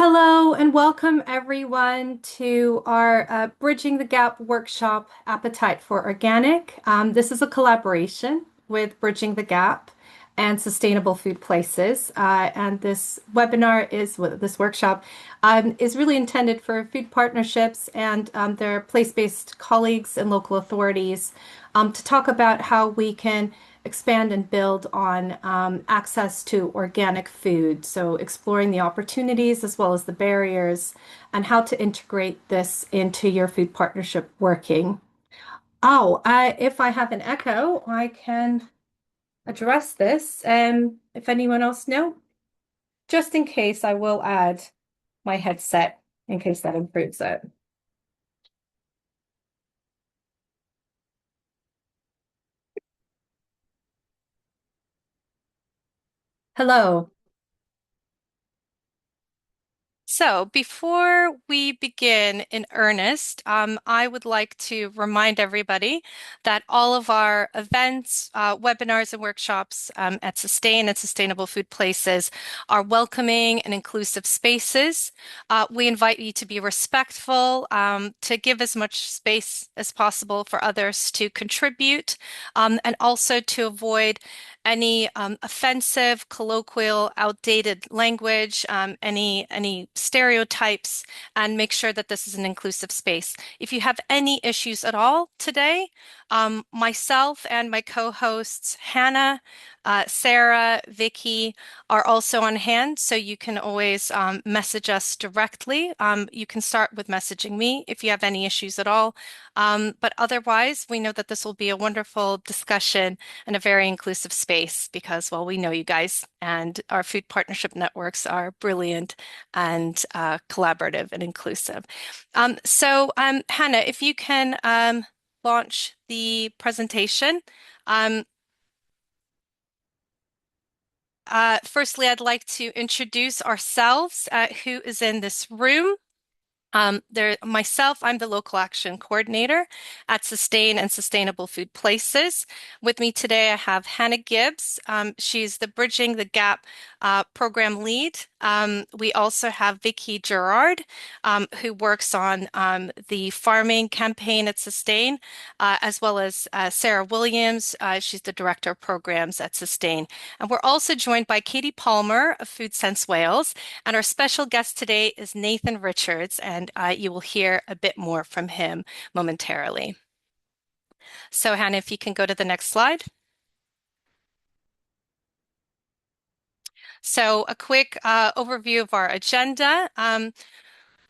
Hello and welcome everyone to our Bridging the Gap workshop, Appetite for Organic. This is a collaboration with Bridging the Gap and Sustainable Food Places. And this webinar this workshop is really intended for food partnerships and their place-based colleagues and local authorities to talk about how we can expand and build on access to organic food. So, exploring the opportunities as well as the barriers and how to integrate this into your food partnership working. If I have an echo, I can address this. If anyone else know, just in case, I will add my headset in case that improves it. Hello. So, before we begin in earnest, I would like to remind everybody that all of our events, webinars, and workshops at Sustain and Sustainable Food Places are welcoming and inclusive spaces. We invite you to be respectful, to give as much space as possible for others to contribute, and also to avoid any offensive, colloquial, outdated language, any stereotypes, and make sure that this is an inclusive space. If you have any issues at all today, myself and my co-hosts Hannah, Sarah, Vicky are also on hand, so you can always message us directly. You can start with messaging me if you have any issues at all. But otherwise, we know that this will be a wonderful discussion and a very inclusive space because, well, we know you guys and our food partnership networks are brilliant and collaborative and inclusive. Hannah, if you can launch the presentation. Um, Firstly, I'd like to introduce ourselves, who is in this room. I'm the local action coordinator at Sustain and Sustainable Food Places. With me today, I have Hannah Gibbs. She's the Bridging the Gap program lead. We also have Vicky Gerard, who works on the farming campaign at Sustain, as well as Sarah Williams. She's the director of programs at Sustain. And we're also joined by Katie Palmer of Food Sense Wales. And our special guest today is Nathan Richards, and you will hear a bit more from him momentarily. So, Hannah, if you can go to the next slide. So, a quick overview of our agenda.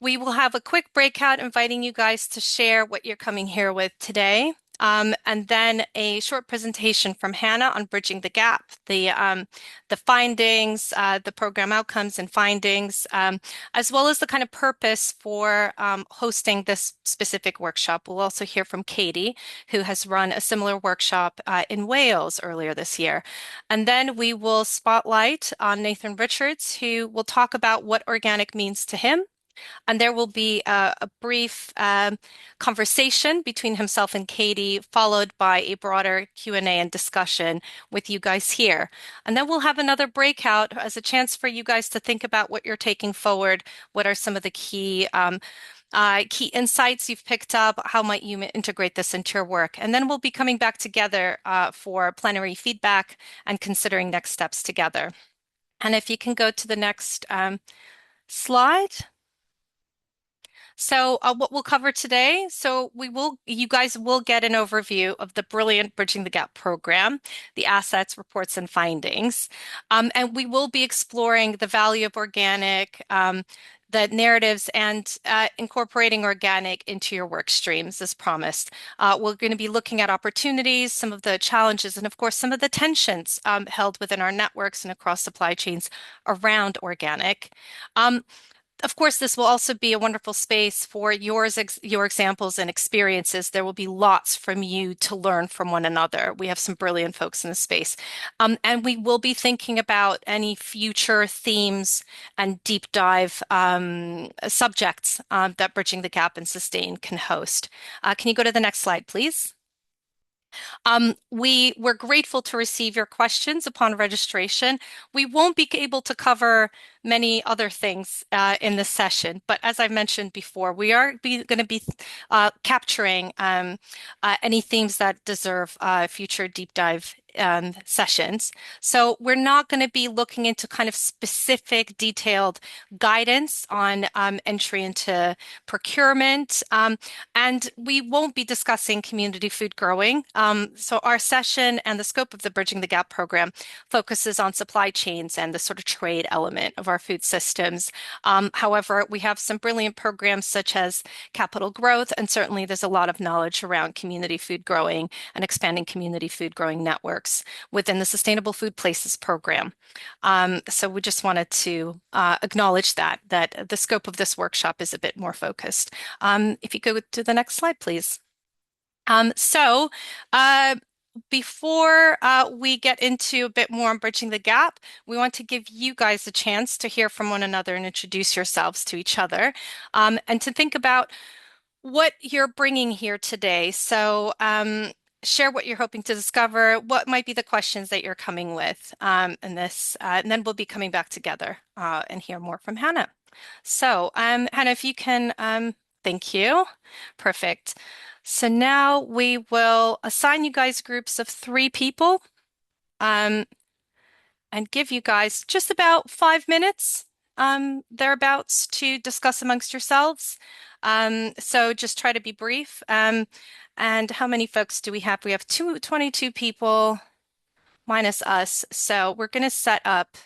We will have a quick breakout inviting you guys to share what you're coming here with today. And then a short presentation from Hannah on bridging the gap, the findings, the program outcomes and findings, as well as the kind of purpose for hosting this specific workshop. We'll also hear from Katie, who has run a similar workshop in Wales earlier this year. And then we will spotlight on Nathan Richards, who will talk about what organic means to him, and there will be a brief conversation between himself and Katie, followed by a broader Q&A and discussion with you guys here. And then we'll have another breakout as a chance for you guys to think about what you're taking forward. What are some of the key insights you've picked up? How might you integrate this into your work? And then we'll be coming back together for plenary feedback and considering next steps together. And if you can go to the next slide. So, what we'll cover today, you guys will get an overview of the brilliant Bridging the Gap program, the assets, reports, and findings. And we will be exploring the value of organic, the narratives, and incorporating organic into your work streams as promised. We're going to be looking at opportunities, some of the challenges, and of course, some of the tensions held within our networks and across supply chains around organic. Of course, this will also be a wonderful space for your examples and experiences. There will be lots from you to learn from one another. We have some brilliant folks in the space. And we will be thinking about any future themes and deep dive subjects that Bridging the Gap and Sustain can host. Can you go to the next slide, please? We were grateful to receive your questions upon registration. We won't be able to cover many other things in this session, but as I mentioned before, we are going to be capturing any themes that deserve future deep dive sessions. So we're not going to be looking into kind of specific, detailed guidance on entry into procurement. And we won't be discussing community food growing. So our session and the scope of the Bridging the Gap program focuses on supply chains and the sort of trade element of our food systems. However, we have some brilliant programs such as Capital Growth, and certainly there's a lot of knowledge around community food growing and expanding community food growing networks within the Sustainable Food Places program. So we just wanted to acknowledge that the scope of this workshop is a bit more focused. If you go to the next slide, please. So before we get into a bit more on bridging the gap, we want to give you guys a chance to hear from one another and introduce yourselves to each other, and to think about what you're bringing here today. So share what you're hoping to discover, what might be the questions that you're coming with in this, and then we'll be coming back together and hear more from Hannah. So, Hannah, if you can, thank you. Perfect. So now we will assign you guys groups of 3 people, um, and give you guys just about 5 minutes, thereabouts, to discuss amongst yourselves. So just try to be brief. And how many folks do we have? We have 22 people minus us. So we're going to set up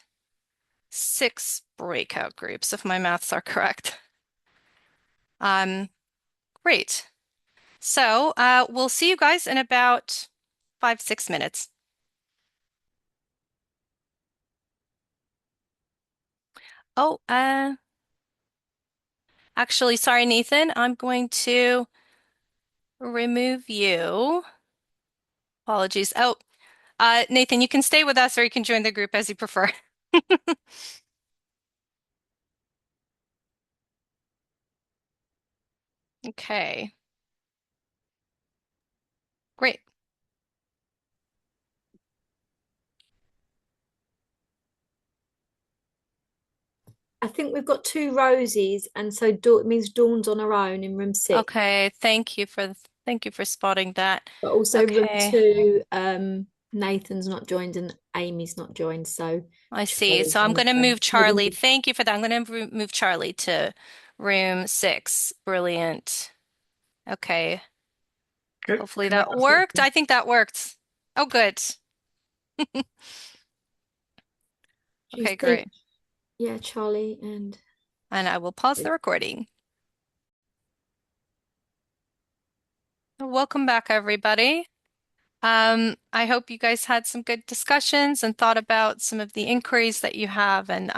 6 breakout groups, if my maths are correct. Um, Great. So we'll see you guys in about 5, 6 minutes. Oh, actually, sorry, Nathan. I'm going to remove you. Apologies. Oh, Nathan, you can stay with us or you can join the group as you prefer. Okay, great. I think we've got 2 Rosies, and so it means Dawn's on her own in room 6, Okay, thank you for spotting that. but also room Okay, 2, Nathan's not joined and Amy's not joined, so I see. So Charlie's I'm on going its to own. move Charlie. Thank you for that. I'm going to move Charlie to room 6. Brilliant. Okay. Good. Hopefully Can I that ask worked. you? I think that worked. Oh, good. Do you Okay, think, great. yeah, Charlie and And I will pause the recording. Welcome back, everybody. I hope you guys had some good discussions and thought about some of the inquiries that you have, and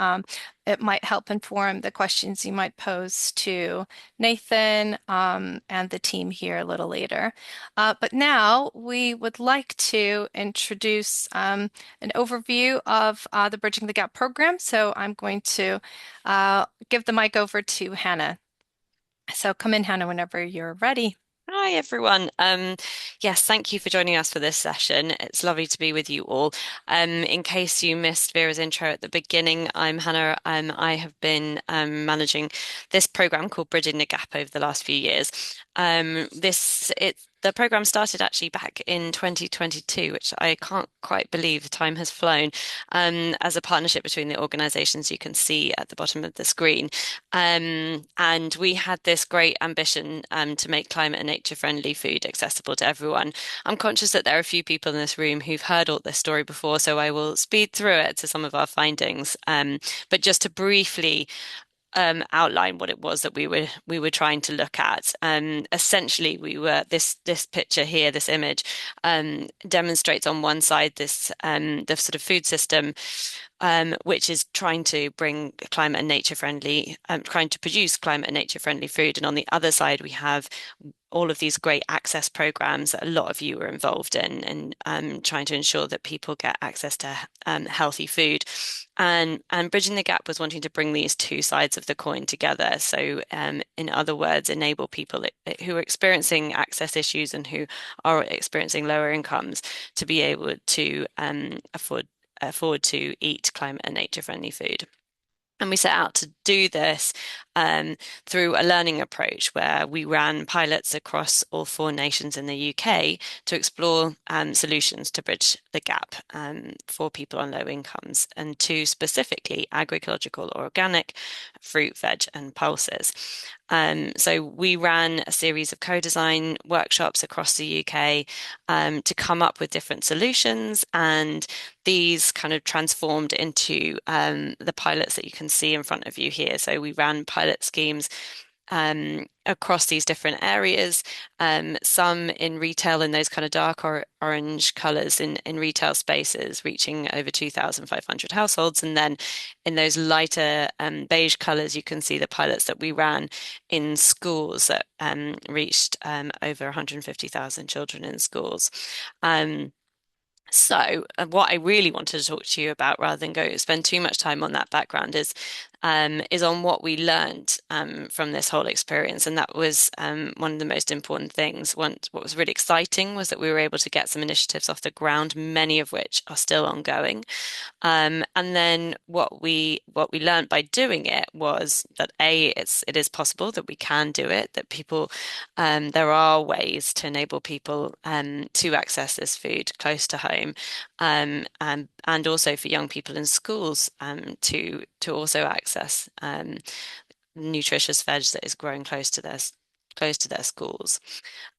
it might help inform the questions you might pose to Nathan and the team here a little later. But now we would like to introduce an overview of the Bridging the Gap program. So I'm going to give the mic over to Hannah. So come in, Hannah, whenever you're ready. Hi everyone. Yes, thank you for joining us for this session. It's lovely to be with you all. In case you missed Vera's intro at the beginning, I'm Hannah. I have been managing this program called Bridging the Gap over the last few years. The program started actually back in 2022, which I can't quite believe the time has flown, as a partnership between the organisations you can see at the bottom of the screen. And we had this great ambition to make climate and nature-friendly food accessible to everyone. I'm conscious that there are a few people in this room who've heard all this story before, so I will speed through it to some of our findings. But just to briefly outline what it was that we were trying to look at. Essentially, we were this picture here, this image, demonstrates on one side this the sort of food system, which is trying to bring climate and nature friendly, trying to produce climate and nature friendly food, and on the other side we have all of these great access programs that a lot of you are involved in, and trying to ensure that people get access to healthy food. And Bridging the Gap was wanting to bring these two sides of the coin together. So, in other words, enable people who are experiencing access issues and who are experiencing lower incomes to be able to afford to eat climate and nature friendly food. And we set out to do this through a learning approach where we ran pilots across all 4 nations in the UK to explore solutions to bridge the gap for people on low incomes, and to specifically agroecological or organic fruit, veg, and pulses. So we ran a series of co-design workshops across the UK to come up with different solutions, and these kind of transformed into the pilots that you can see in front of you here. So we ran pilot schemes across these different areas, some in retail in those kind of dark or orange colours in retail spaces, reaching over 2,500 households. And then in those lighter beige colours, you can see the pilots that we ran in schools that reached over 150,000 children in schools. So, what I really wanted to talk to you about, rather than go spend too much time on that background, is on what we learned from this whole experience, and that was one of the most important things. What was really exciting was that we were able to get some initiatives off the ground, many of which are still ongoing. And then what we learned by doing it was that it is possible that we can do it, that people there are ways to enable people to access this food close to home, and also for young people in schools to also access nutritious veg that is growing close to their schools.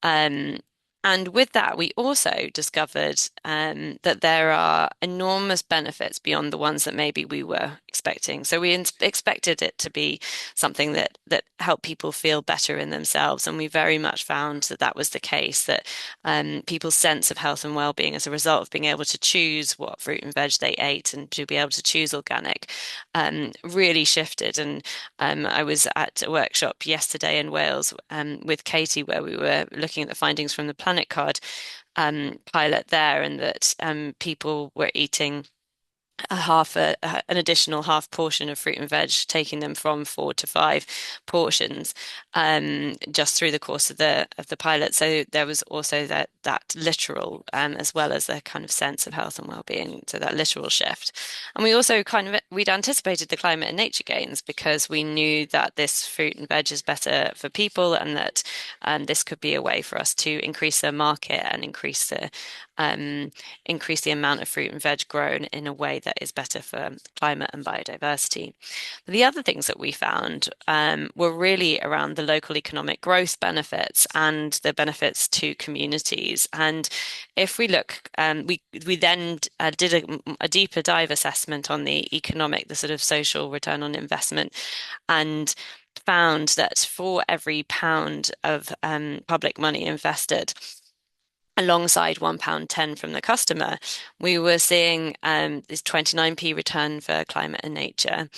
Um, and with that, we also discovered that there are enormous benefits beyond the ones that maybe we were expecting. So we expected it to be something that helped people feel better in themselves, and we very much found that that was the case. That people's sense of health and well-being as a result of being able to choose what fruit and veg they ate and to be able to choose organic really shifted. And I was at a workshop yesterday in Wales with Katie, where we were looking at the findings from the Planet Card pilot there, and that people were eating an additional half portion of fruit and veg, taking them from 4 to 5 portions just through the course of the pilot. So there was also that literal as well as the kind of sense of health and well-being, so that literal shift. And we also we'd anticipated the climate and nature gains because we knew that this fruit and veg is better for people, and that this could be a way for us to increase the market and increase the amount of fruit and veg grown in a way that is better for climate and biodiversity. The other things that we found were really around the local economic growth benefits and the benefits to communities. And if we look, we then did a deeper dive assessment on the sort of social return on investment, and found that for every pound of public money invested, alongside £1.10 from the customer, we were seeing this 29p return for climate and nature,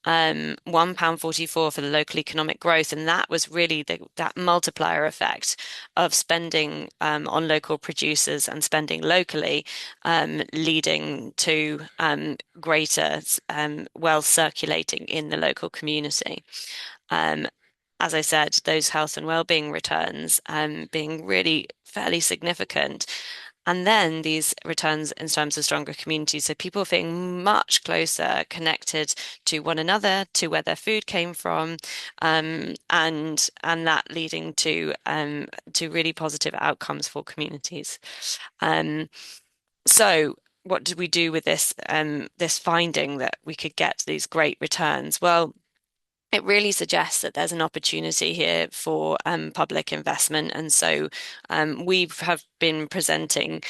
£1.44 for the local economic growth, and that was really that multiplier effect of spending on local producers and spending locally, leading to greater wealth circulating in the local community. As I said, those health and well-being returns being really fairly significant. And then these returns in terms of stronger communities, so people feeling much closer connected to one another, to where their food came from, and that leading to really positive outcomes for communities. So what did we do with this finding that we could get these great returns? Well, it really suggests that there's an opportunity here for public investment. And so we have been presenting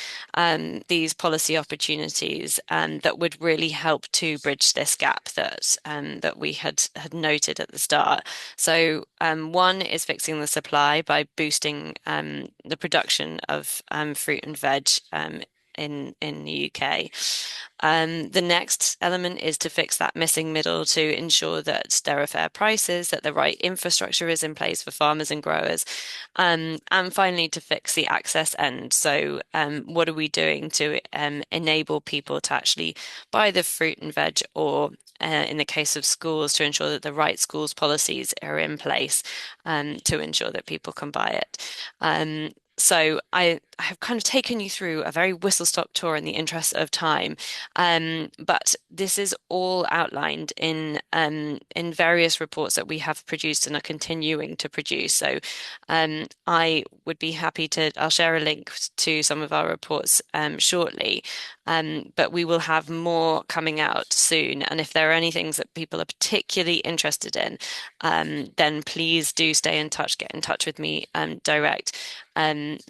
these policy opportunities that would really help to bridge this gap that we had noted at the start. So one is fixing the supply by boosting the production of fruit and veg in the UK. The next element is to fix that missing middle to ensure that there are fair prices, that the right infrastructure is in place for farmers and growers, and finally to fix the access end. So what are we doing to enable people to actually buy the fruit and veg, or in the case of schools, to ensure that the right schools policies are in place to ensure that people can buy it. So I have kind of taken you through a very whistle-stop tour in the interest of time, but this is all outlined in various reports that we have produced and are continuing to produce. So I would be happy to, I'll share a link to some of our reports shortly, but we will have more coming out soon. And if there are any things that people are particularly interested in, then please do stay in touch, get in touch with me direct.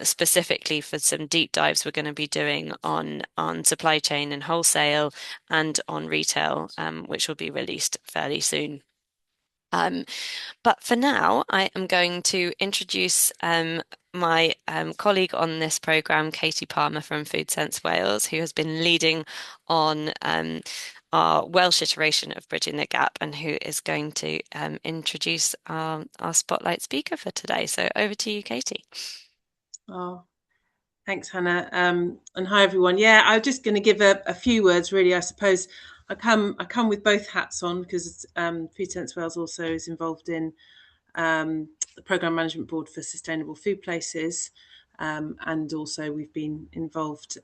Specifically for some deep dives we're going to be doing on supply chain and wholesale and on retail, which will be released fairly soon. But for now, I am going to introduce my colleague on this programme, Katie Palmer from Food Sense Wales, who has been leading on our Welsh iteration of Bridging the Gap, and who is going to introduce our spotlight speaker for today. So over to you, Katie. Oh, thanks, Hannah. And hi, everyone. Yeah, I'm just going to give a few words, really. I suppose I come with both hats on, because Food Sense Wales also is involved in the Programme Management Board for Sustainable Food Places. And also we've been involved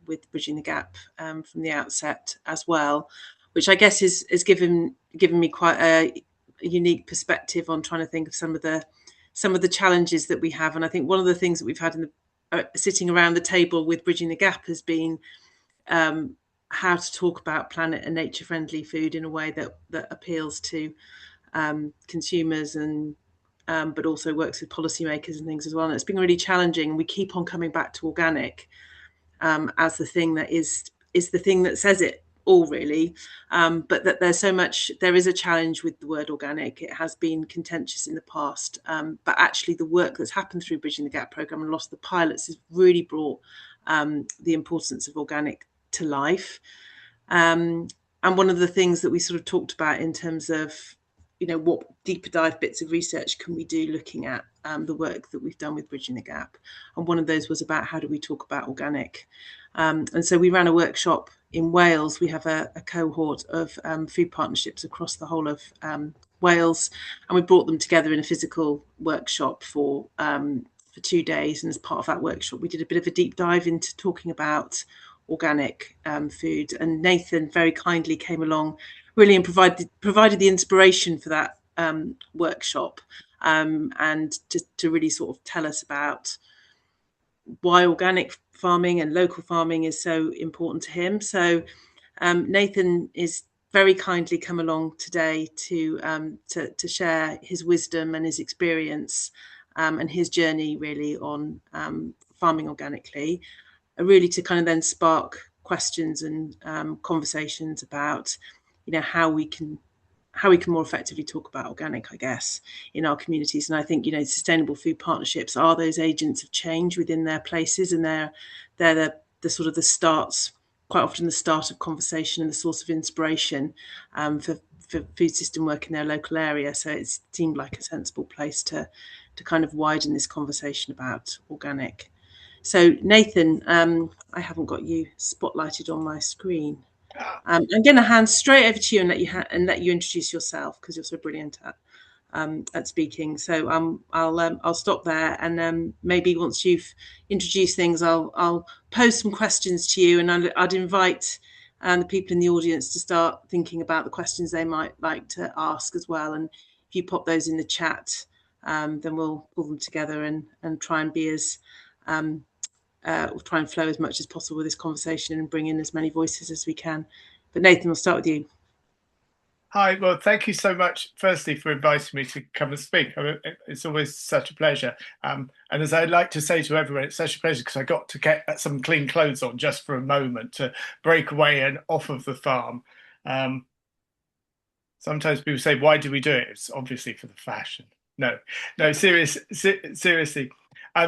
with Bridging the Gap from the outset as well, which I guess is given me quite a unique perspective on trying to think of some of the challenges that we have. And I think one of the things that we've had in the sitting around the table with Bridging the Gap has been how to talk about planet and nature friendly food in a way that appeals to consumers, and but also works with policymakers and things as well. And it's been really challenging. We keep on coming back to organic as the thing that is the thing that says it all, really. But that there is a challenge with the word organic. It has been contentious in the past, but actually the work that's happened through Bridging the Gap programme and lots of the pilots has really brought the importance of organic to life. And one of the things that we sort of talked about in terms of, what deeper dive bits of research can we do looking at the work that we've done with Bridging the Gap. And one of those was about how do we talk about organic. And so we ran a workshop in Wales. We have a cohort of food partnerships across the whole of Wales, and we brought them together in a physical workshop for 2 days. And as part of that workshop, we did a bit of a deep dive into talking about organic food. And Nathan very kindly came along, really, and provided the inspiration for that workshop, and to really sort of tell us about why organic farming and local farming is so important to him. So Nathan is very kindly come along today to share his wisdom and his experience and his journey really on farming organically, really to kind of then spark questions and conversations about how we can more effectively talk about organic, I guess, in our communities. And I think sustainable food partnerships are those agents of change within their places, and they're the sort of the starts, quite often the start of conversation and the source of inspiration for food system work in their local area. So it seemed like a sensible place to kind of widen this conversation about organic. So Nathan, I haven't got you spotlighted on my screen. I'm going to hand straight over to you and let you introduce yourself, because you're so brilliant at speaking. So I'll stop there, and maybe once you've introduced things, I'll pose some questions to you, and I'd invite the people in the audience to start thinking about the questions they might like to ask as well. And if you pop those in the chat, then we'll pull them together and try and be as we'll try and flow as much as possible with this conversation and bring in as many voices as we can. But Nathan, we'll start with you. Hi, well, thank you so much, firstly, for inviting me to come and speak. It's always such a pleasure. And as I like to say to everyone, it's such a pleasure because I got to get some clean clothes on just for a moment to break away and off of the farm. Sometimes people say, why do we do it? It's obviously for the fashion. No, seriously.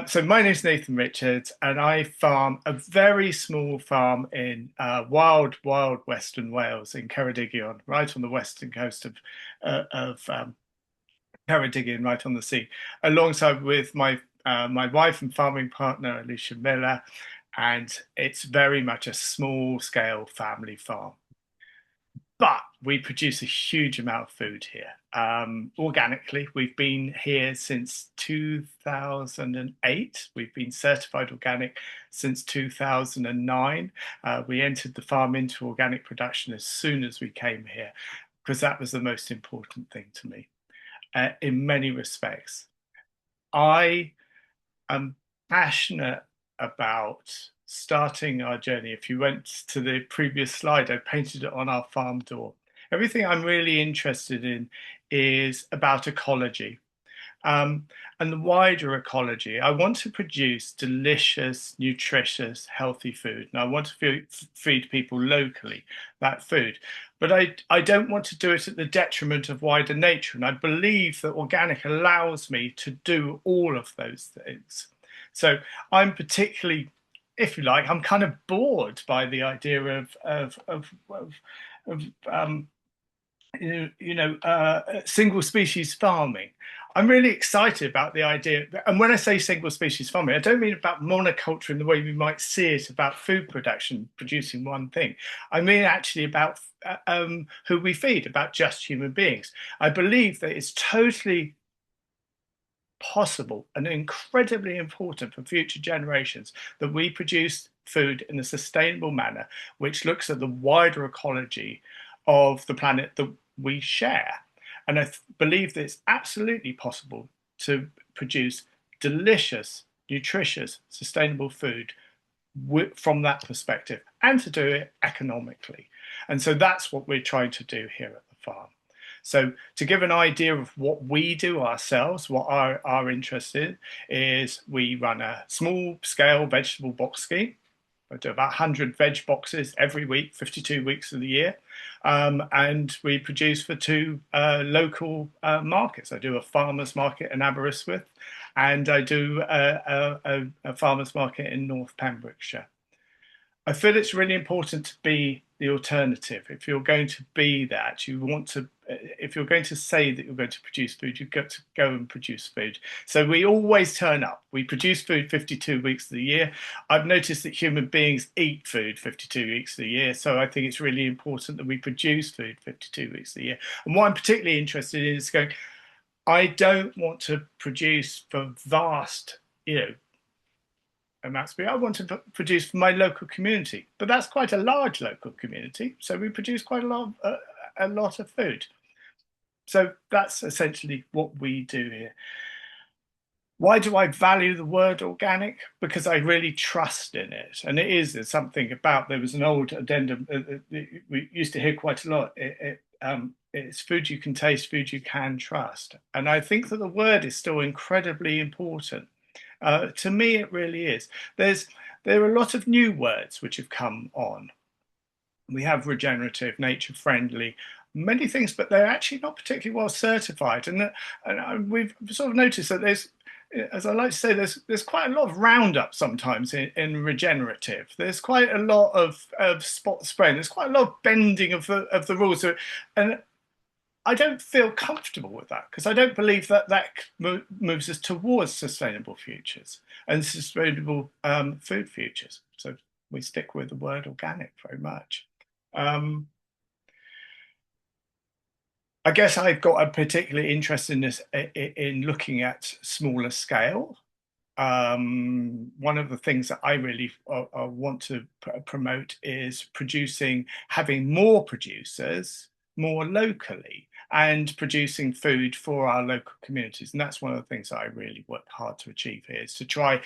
So my name is Nathan Richards, and I farm a very small farm in wild Western Wales in Ceredigion, right on the western coast of Ceredigion, right on the sea, alongside with my wife and farming partner Alicia Miller, and it's very much a small scale family farm. But we produce a huge amount of food here organically. We've been here since 2008. We've been certified organic since 2009. We entered the farm into organic production as soon as we came here because that was the most important thing to me in many respects. I am passionate about starting our journey. If you went to the previous slide, I painted it on our farm door. Everything I'm really interested in is about ecology. And the wider ecology. I want to produce delicious, nutritious, healthy food. And I want to feed people locally that food. But I don't want to do it at the detriment of wider nature. And I believe that organic allows me to do all of those things. So I'm particularly, if you like, I'm kind of bored by the idea of single species farming. I'm really excited about the idea. And when I say single species farming, I don't mean about monoculture in the way we might see it about food production, producing one thing. I mean actually about who we feed, about just human beings. I believe that it's totally possible and incredibly important for future generations that we produce food in a sustainable manner, which looks at the wider ecology of the planet that we share. And I believe that it's absolutely possible to produce delicious, nutritious, sustainable food from that perspective and to do it economically. And so that's what we're trying to do here at the farm. So to give an idea of what we do ourselves, what our interest is we run a small scale vegetable box scheme. I do about 100 veg boxes every week, 52 weeks of the year. And we produce for two local markets. I do a farmer's market in Aberystwyth, and I do a farmer's market in North Pembrokeshire. I feel it's really important to be the alternative. If you're going to be that, if you're going to say that you're going to produce food, you've got to go and produce food. So we always turn up. We produce food 52 weeks of the year. I've noticed that human beings eat food 52 weeks of the year. So I think it's really important that we produce food 52 weeks of the year. And what I'm particularly interested in is going, I don't want to produce for vast, amounts. I want to produce for my local community, but that's quite a large local community. So we produce quite a lot of food. So that's essentially what we do here. Why do I value the word organic? Because I really trust in it. And there's something about, there was an old addendum, we used to hear quite a lot. It's food you can taste, food you can trust. And I think that the word is still incredibly important. To me, it really is. There are a lot of new words which have come on. We have regenerative, nature friendly, many things, but they're actually not particularly well certified. And we've sort of noticed that there's, as I like to say, there's quite a lot of Roundup sometimes in regenerative. There's quite a lot of spot spraying. There's quite a lot of bending of the rules. And I don't feel comfortable with that because I don't believe that moves us towards sustainable futures and sustainable food futures. So we stick with the word organic very much. I guess I've got a particular interest in this in looking at smaller scale. One of the things that I really want to promote is having more producers more locally and producing food for our local communities. And that's one of the things that I really work hard to achieve here, is to try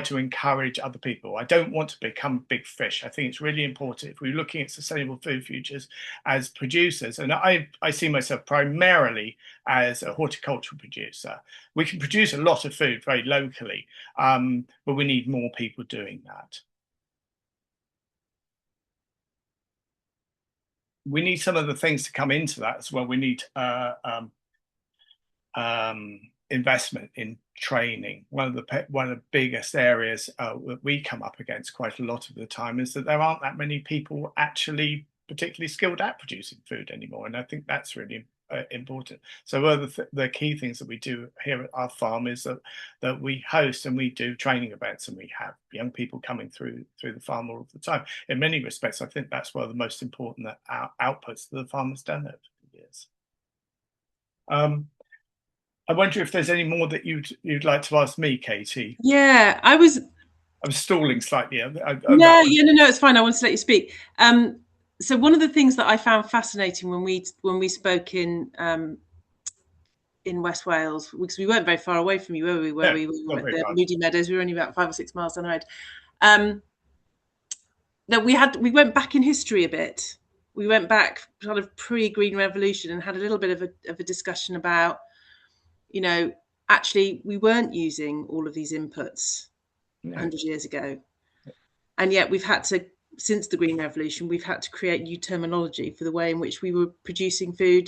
to encourage other people. I don't want to become big fish. I think it's really important if we're looking at sustainable food futures as producers, and I see myself primarily as a horticultural producer. We can produce a lot of food very locally, but we need more people doing that. We need some of the things to come into that as well. We need investment in training. One of the biggest areas that we come up against quite a lot of the time is that there aren't that many people actually particularly skilled at producing food anymore, and I think that's really important. So one of the key things that we do here at our farm is that we host and we do training events, and we have young people coming through the farm all of the time. In many respects, I think that's one of the most important outputs that the farm has done over the years. I wonder if there's any more that you'd like to ask me, Katie. Yeah, I'm stalling slightly. No, it's fine. I wanted to let you speak. So one of the things that I found fascinating when we spoke in West Wales, because we weren't very far away from you, were we? We were at the Moody Meadows. We were only about 5 or 6 miles down the road. That we went back in history a bit. We went back sort of pre-Green Revolution and had a little bit of a discussion about, actually we weren't using all of these inputs 100 years ago. And yet we've had to, since the Green Revolution, we've had to create new terminology for the way in which we were producing food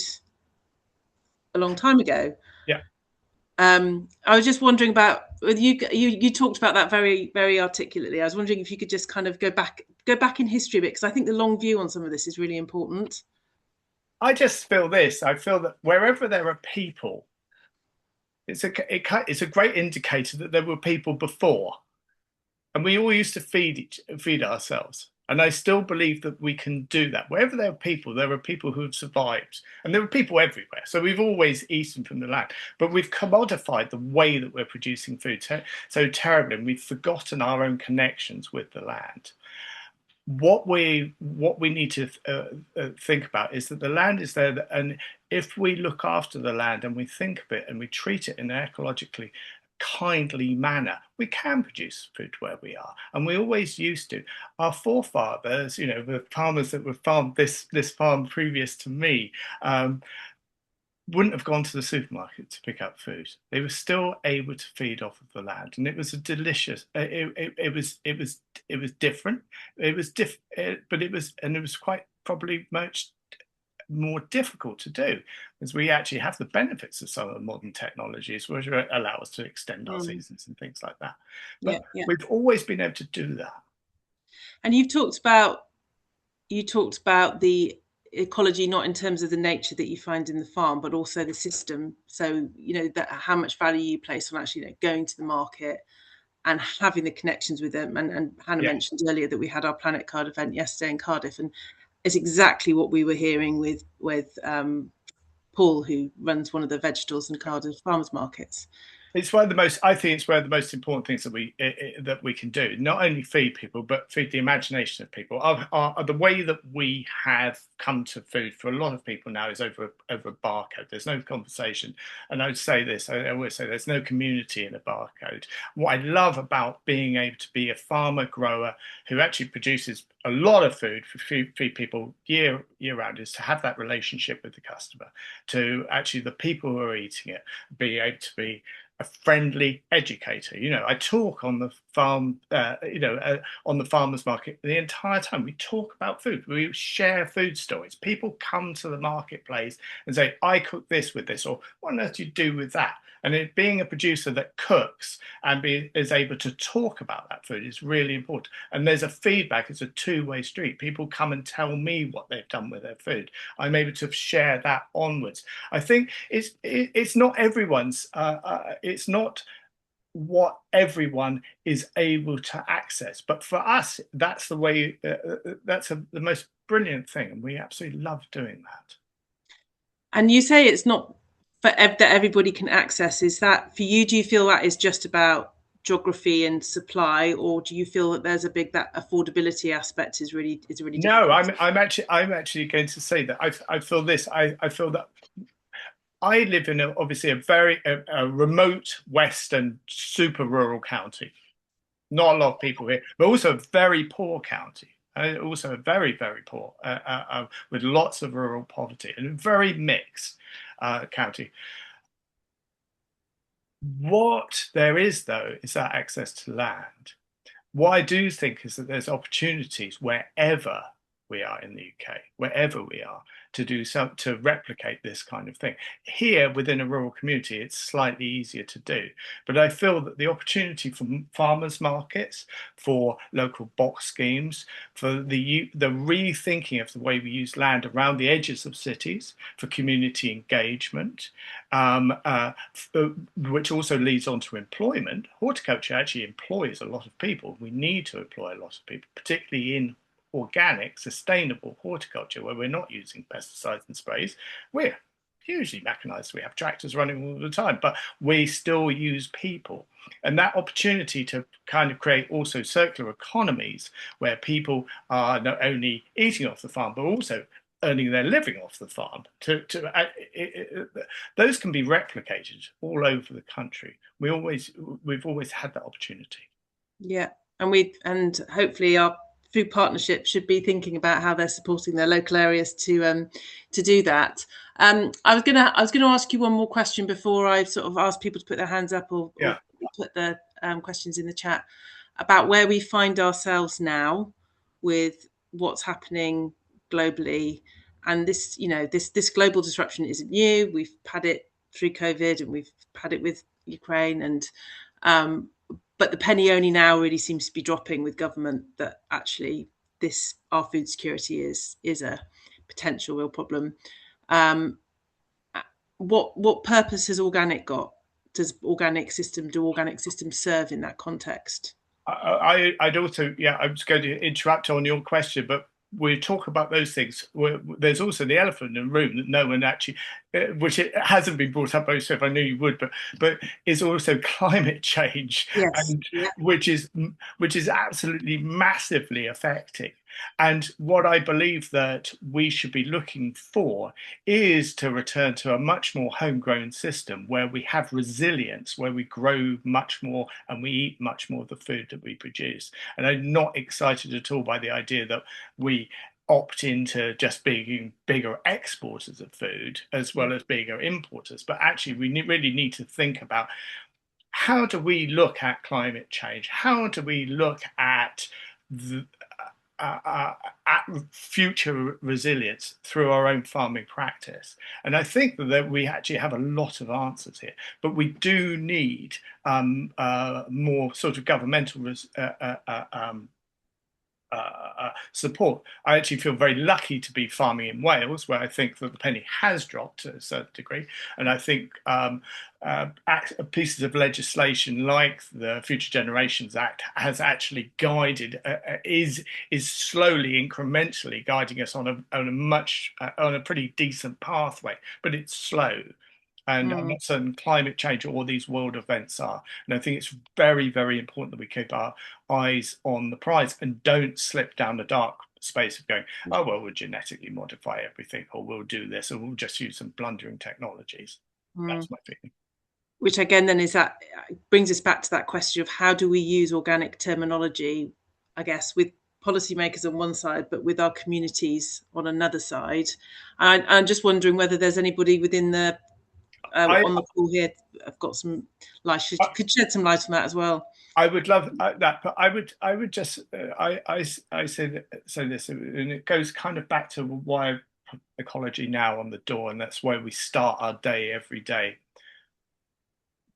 a long time ago. Yeah. I was just wondering about, you talked about that very, very articulately. I was wondering if you could just kind of go back in history a bit, because I think the long view on some of this is really important. I just feel this. I feel that wherever there are people, it's a great indicator that there were people before, and we all used to feed ourselves. And I still believe that we can do that. Wherever there are people who have survived, and there are people everywhere. So we've always eaten from the land, but we've commodified the way that we're producing food so terribly, and we've forgotten our own connections with the land. What we need to think about is that the land is there, and if we look after the land and we think of it and we treat it in an ecologically kindly manner, we can produce food where we are, and we always used to. Our forefathers, the farmers that were farmed this farm previous to me, wouldn't have gone to the supermarket to pick up food. They were still able to feed off of the land, and it was a delicious. It was different. But it was quite probably much more difficult to do, because we actually have the benefits of some of the modern technologies, which allow us to extend our seasons and things like that. But we've always been able to do that. And you talked about the ecology, not in terms of the nature that you find in the farm, but also the system. So that how much value you place on actually going to the market and having the connections with them. And Hannah mentioned earlier that we had our Planet Card event yesterday in Cardiff, and it's exactly what we were hearing with Paul, who runs one of the vegetables and Cardiff farmers markets. It's one of the most. I think it's one of the most important things that we can do. Not only feed people, but feed the imagination of people. The way that we have come to food for a lot of people now is over a barcode. There's no conversation, and I would say this. I always say there's no community in a barcode. What I love about being able to be a farmer grower who actually produces a lot of food for feed people year round is to have that relationship with the customer, to actually the people who are eating it be able to be a friendly educator. I talk on the farm, on the farmers market the entire time. We talk about food. We share food stories. People come to the marketplace and say, I cook this with this, or what on earth do you do with that? And being a producer that cooks and is able to talk about that food is really important. And there's a feedback. It's a two-way street. People come and tell me what they've done with their food. I'm able to share that onwards. I think it's not everyone's. It's not what everyone is able to access, but for us, that's the way. That's the most brilliant thing, and we absolutely love doing that. And you say it's not that everybody can access. Is that for you? Do you feel that is just about geography and supply, or do you feel that there's that affordability aspect is really difficult? No, I'm actually going to say that I feel this. I feel that I live in obviously a very remote western super rural county. Not a lot of people here, but also a very poor county. Also a very, very poor, with lots of rural poverty, and a very mixed county. What there is, though, is that access to land. What I do think is that there's opportunities wherever we are in the UK, wherever we are, to replicate this kind of thing. Here within a rural community, it's slightly easier to do. But I feel that the opportunity for farmers markets, for local box schemes, for the rethinking of the way we use land around the edges of cities, for community engagement, which also leads on to employment. Horticulture actually employs a lot of people. We need to employ a lot of people, particularly in organic, sustainable horticulture, where we're not using pesticides and sprays. We're hugely mechanized. We have tractors running all the time, but we still use people. And that opportunity to kind of create also circular economies where people are not only eating off the farm, but also earning their living off the farm. Those can be replicated all over the country. We've always had that opportunity. Yeah, and hopefully our food partnership should be thinking about how they're supporting their local areas to do that. I was gonna ask you one more question before I sort of ask people to put their hands up or put the questions in the chat about where we find ourselves now with what's happening globally. And this, this global disruption isn't new. We've had it through COVID and we've had it with Ukraine, and but the penny only now really seems to be dropping with government that actually our food security is a potential real problem. What purpose has organic got? Do organic systems serve in that context? I'd also, I was going to interrupt on your question, but we talk about those things. There's also the elephant in the room that no one actually, which it hasn't been brought up, so if I knew you would, but is also climate change, yes. and which is absolutely massively affecting. And what I believe that we should be looking for is to return to a much more homegrown system where we have resilience, where we grow much more and we eat much more of the food that we produce. And I'm not excited at all by the idea that we opt into just being bigger exporters of food as well as bigger importers. But actually, we really need to think about how do we look at climate change? How do we look at at future resilience through our own farming practice? And I think that we actually have a lot of answers here, but we do need more sort of governmental support. I actually feel very lucky to be farming in Wales, where I think that the penny has dropped to a certain degree. And I think pieces of legislation like the Future Generations Act has actually guided, is slowly, incrementally guiding us on a pretty decent pathway, but it's slow. And I'm not certain climate change or these world events are. And I think it's very, very important that we keep our eyes on the prize and don't slip down the dark space of going, oh, well, we'll genetically modify everything, or we'll do this, or we'll just use some blundering technologies. That's my feeling. Which again, then brings us back to that question of how do we use organic terminology, I guess, with policymakers on one side, but with our communities on another side. I'm just wondering whether there's anybody within the on the call here, I've got some light, could shed some light on that as well. I would love that, but I would just I say this, and it goes kind of back to why I put ecology now on the door, and that's why we start our day every day.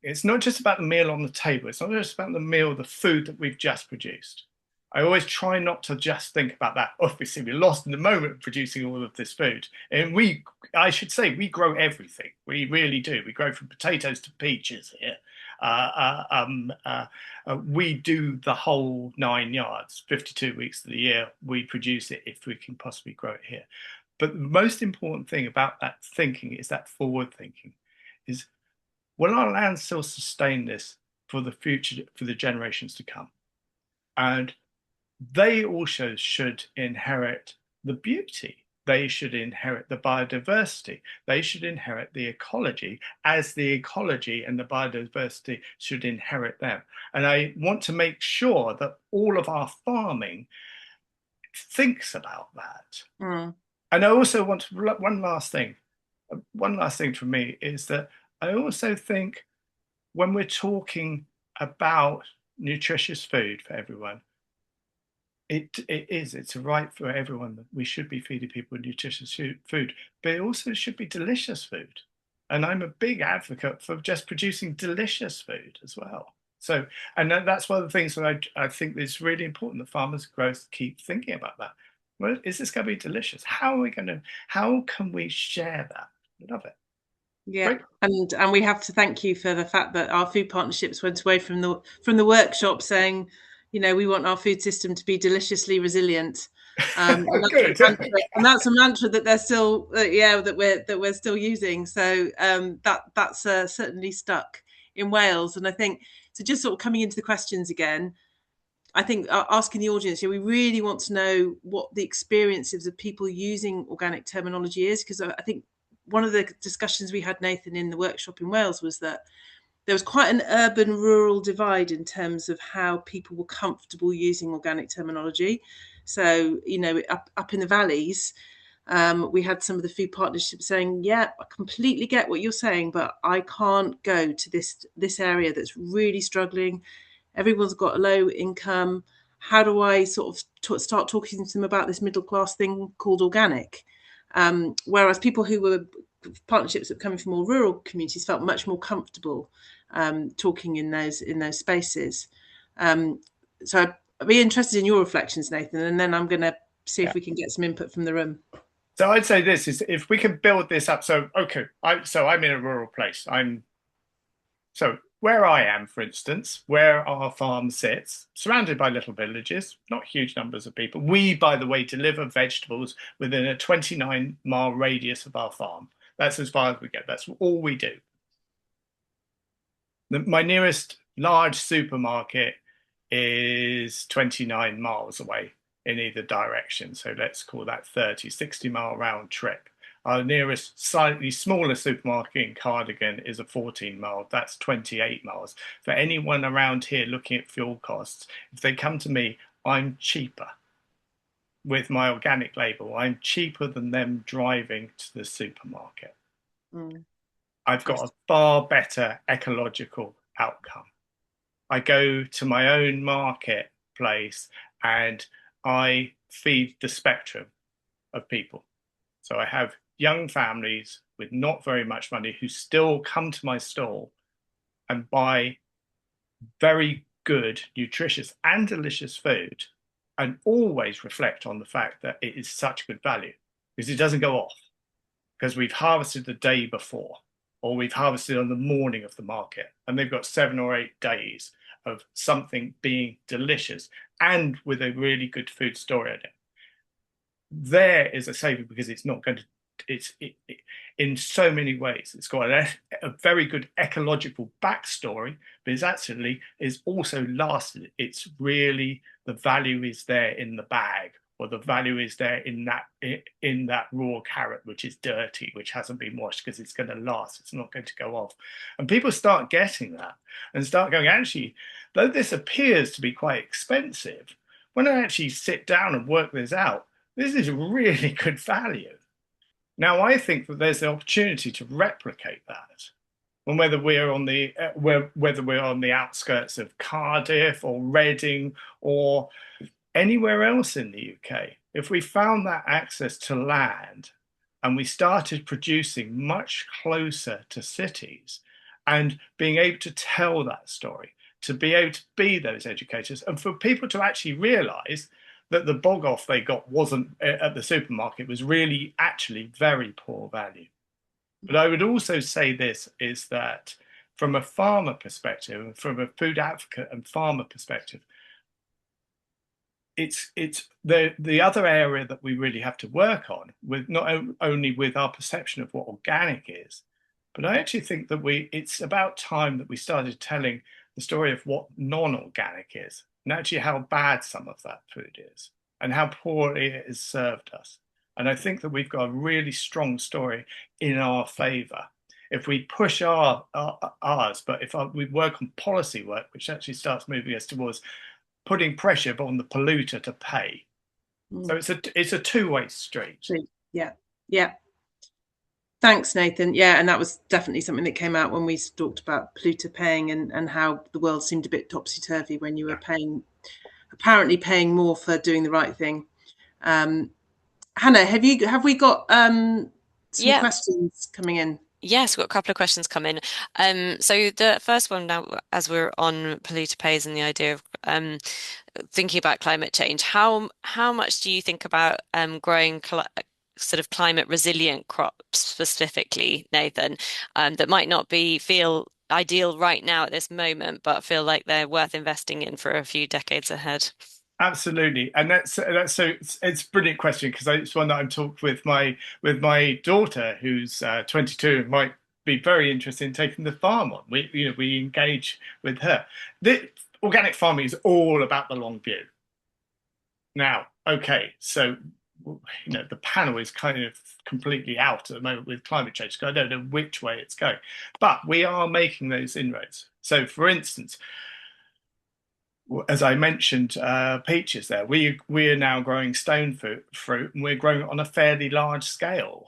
It's not just about the meal on the table. It's not just about the food that we've just produced. I always try not to just think about that. Obviously, we're lost in the moment of producing all of this food. And I should say, we grow everything. We really do. We grow from potatoes to peaches here. We do the whole 9 yards, 52 weeks of the year. We produce it if we can possibly grow it here. But the most important thing about that thinking is that forward thinking is, will our land still sustain this for the future, for the generations to come? And they also should inherit the beauty. They should inherit the biodiversity. They should inherit the ecology, as the ecology and the biodiversity should inherit them. And I want to make sure that all of our farming thinks about that. And I also want to, one last thing for me is that I also think when we're talking about nutritious food for everyone, It is. It's a right for everyone that we should be feeding people nutritious food, but it also should be delicious food. And I'm a big advocate for just producing delicious food as well. So, and that's one of the things that I think is really important that farmers growth keep thinking about that. Well, is this going to be delicious? How can we share that? I love it. Yeah, Great. and we have to thank you for the fact that our food partnerships went away from the workshop saying, we want our food system to be deliciously resilient. Good. And that's a mantra that they're still, that we're still using. So that's certainly stuck in Wales. And I think so. Just sort of coming into the questions again, I think asking the audience, we really want to know what the experiences of people using organic terminology is, because I think one of the discussions we had, Nathan, in the workshop in Wales was that there was quite an urban-rural divide in terms of how people were comfortable using organic terminology. So, up in the valleys, we had some of the food partnerships saying, yeah, I completely get what you're saying, but I can't go to this area that's really struggling. Everyone's got a low income. How do I sort of start talking to them about this middle class thing called organic? Whereas people who were partnerships that were coming from more rural communities felt much more comfortable talking in those spaces. So I'd be interested in your reflections, Nathan, and then I'm going to see if we can get some input from the room. So I'd say this is if we can build this up. So okay, I'm in a rural place. So where I am, for instance, where our farm sits, surrounded by little villages, not huge numbers of people. We, by the way, deliver vegetables within a 29-mile radius of our farm. That's as far as we get. That's all we do. My nearest large supermarket is 29 miles away in either direction. So let's call that 60-mile round trip. Our nearest slightly smaller supermarket in Cardigan is a 14-mile. That's 28 miles. For anyone around here looking at fuel costs, if they come to me, I'm cheaper with my organic label. I'm cheaper than them driving to the supermarket. I've got a far better ecological outcome. I go to my own marketplace and I feed the spectrum of people. So I have young families with not very much money who still come to my stall and buy very good, nutritious and delicious food, and always reflect on the fact that it is such good value because it doesn't go off because we've harvested the day before or we've harvested on the morning of the market, and they've got 7 or 8 days of something being delicious and with a really good food story in it. There is a saving because it's not going to, in so many ways, it's got a very good ecological backstory, but it's actually is also lasted. It's really, the value is there in the bag, or the value is there in that raw carrot, which is dirty, which hasn't been washed, because it's going to last. It's not going to go off. And people start getting that and start going, actually, though this appears to be quite expensive, when I actually sit down and work this out, this is really good value. Now, I think that there's the opportunity to replicate that. And whether we're on the outskirts of Cardiff or Reading or anywhere else in the UK, if we found that access to land and we started producing much closer to cities and being able to tell that story, to be able to be those educators, and for people to actually realise that the bog off they got wasn't at the supermarket, was really actually very poor value. But I would also say this is that from a farmer perspective, and from a food advocate and farmer perspective, it's the other area that we really have to work on, with not only with our perception of what organic is, but I actually think that it's about time that we started telling the story of what non-organic is, and actually how bad some of that food is and how poorly it has served us. And I think that we've got a really strong story in our favour if we push ours, but if we work on policy work, which actually starts moving us towards putting pressure on the polluter to pay. So it's a two-way street. Yeah. Thanks, Nathan. Yeah, and that was definitely something that came out when we talked about polluter paying and how the world seemed a bit topsy-turvy when you were paying apparently paying more for doing the right thing. Hannah, have we got some Yeah. questions coming in? Yes, we've got a couple of questions come in. So the first one now, as we're on polluter pays and the idea of thinking about climate change, how much do you think about growing sort of climate resilient crops specifically, Nathan, that might not feel ideal right now at this moment, but feel like they're worth investing in for a few decades ahead? Absolutely, and that's so it's a brilliant question because it's one that I've talked with my daughter who's 22 and might be very interested in taking the farm on. We engage with her. The organic farming is all about the long view. Now, okay, so the panel is kind of completely out at the moment with climate change. So I don't know which way it's going, but we are making those inroads. So, for instance, as I mentioned, peaches there, we are now growing stone fruit, and we're growing it on a fairly large scale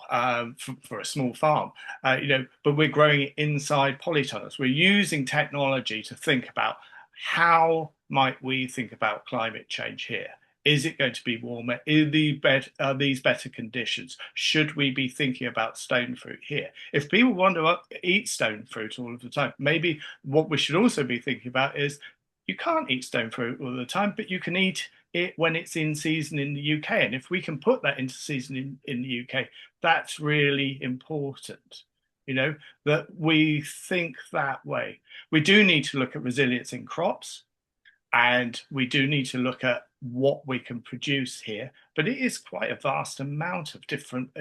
for a small farm, but we're growing it inside polytunnels. We're using technology to think about how might we think about climate change here. Is it going to be warmer? Are these better conditions? Should we be thinking about stone fruit here? If people want to eat stone fruit all of the time, maybe what we should also be thinking about is you can't eat stone fruit all the time, but you can eat it when it's in season in the UK. And if we can put that into season in the UK, that's really important, that we think that way. We do need to look at resilience in crops, and we do need to look at what we can produce here, but it is quite a vast amount of different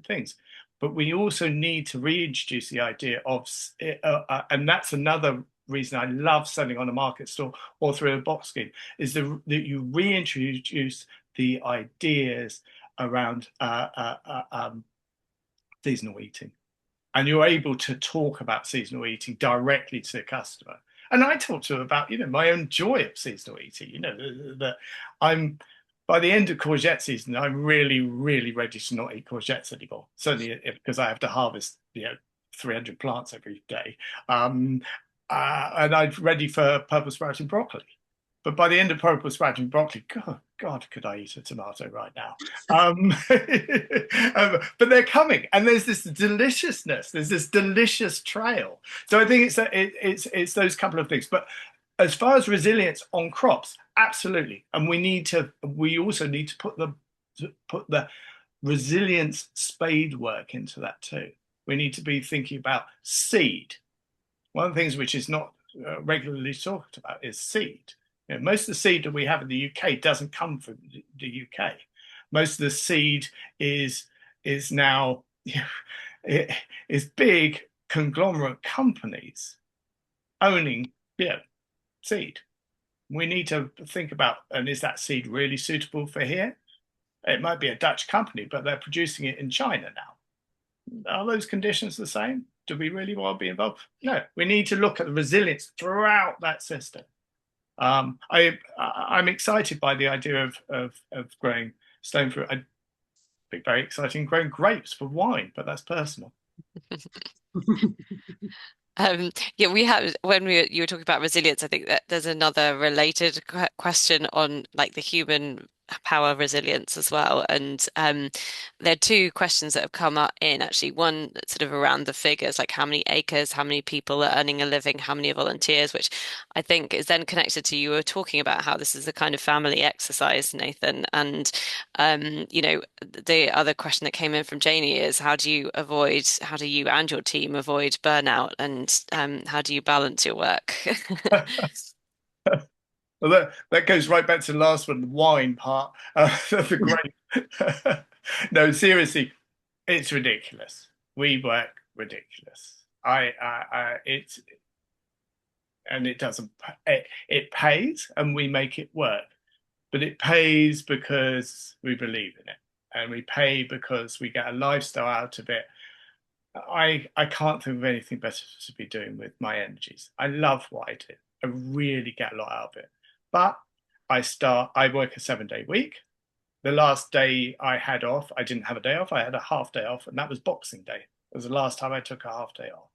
things. But we also need to reintroduce the idea of, and that's another reason I love selling on a market store or through a box scheme, is that you reintroduce the ideas around seasonal eating. And you're able to talk about seasonal eating directly to the customer. And I talk to them about, my own joy of seasonal eating, that I'm, by the end of courgette season, I'm really, really ready to not eat courgettes anymore. Certainly because I have to harvest, 300 plants every day. And I'm ready for purple sprouting broccoli. But by the end of purple sprouting broccoli, God, could I eat a tomato right now? But they're coming, and there's this deliciousness. There's this delicious trail. So I think it's those couple of things. But as far as resilience on crops, absolutely, and we also need to put the resilience spade work into that too. We need to be thinking about seed. One of the things which is not regularly talked about is seed. Most of the seed that we have in the UK doesn't come from the UK. Most of the seed is now is big conglomerate companies owning seed. We need to think about, and is that seed really suitable for here? It might be a Dutch company, but they're producing it in China now. Are those conditions the same? Do we really want to be involved? No, we need to look at the resilience throughout that system. I'm excited by the idea of growing stone fruit. I'd be very excited in growing grapes for wine, but that's personal. We have when you were talking about resilience, I think that there's another related question on like the human power resilience as well. And there are two questions that have come up in actually. One sort of around the figures, like how many acres, how many people are earning a living, how many are volunteers, which I think is then connected to you were talking about how this is a kind of family exercise, Nathan. And the other question that came in from Janie is how do you and your team avoid burnout, and how do you balance your work? Well, that goes right back to the last one, the wine part. The grape. No, seriously, it's ridiculous. We work ridiculous. It doesn't. It pays, and we make it work. But it pays because we believe in it, and we pay because we get a lifestyle out of it. I can't think of anything better to be doing with my energies. I love what I do. I really get a lot out of it. But I work a 7-day week. The last day I had off, I didn't have a day off. I had a half day off, and that was Boxing Day. It was the last time I took a half day off.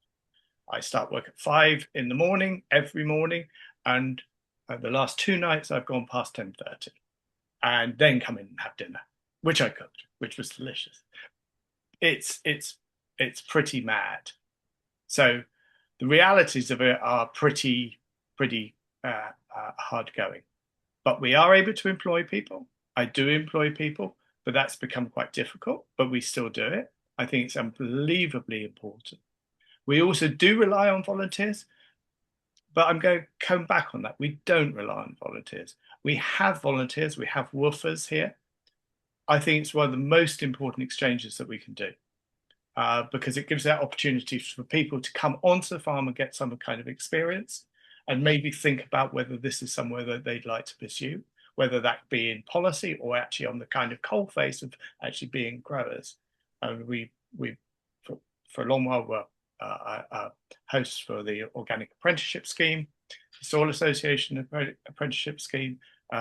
I start work at 5 in the morning, every morning, and The last 2 nights I've gone past 10:30 and then come in and have dinner, which I cooked, which was delicious. It's pretty mad. So the realities of it are pretty hard going. But we are able to employ people. I do employ people, but that's become quite difficult, but we still do it. I think it's unbelievably important. We also do rely on volunteers, but I'm going to come back on that. We don't rely on volunteers. We have volunteers, we have woofers here. I think it's one of the most important exchanges that we can do. Because it gives that opportunity for people to come onto the farm and get some kind of experience and maybe think about whether this is somewhere that they'd like to pursue, whether that be in policy or actually on the kind of coalface of actually being growers. We for a long while were hosts for the Organic Apprenticeship Scheme, the Soil Association Apprenticeship Scheme,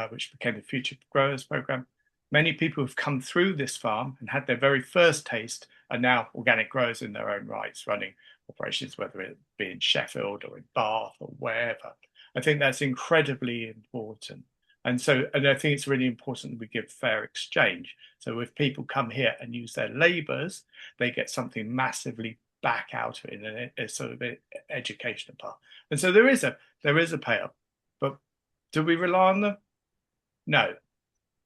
which became the Future Growers Programme. Many people who've come through this farm and had their very first taste are now organic growers in their own rights, running operations, whether it be in Sheffield or in Bath or wherever. I think that's incredibly important. And I think it's really important that we give fair exchange. So if people come here and use their labours, they get something massively back out of it in a sort of educational part. And so there is a payout, but do we rely on them? No.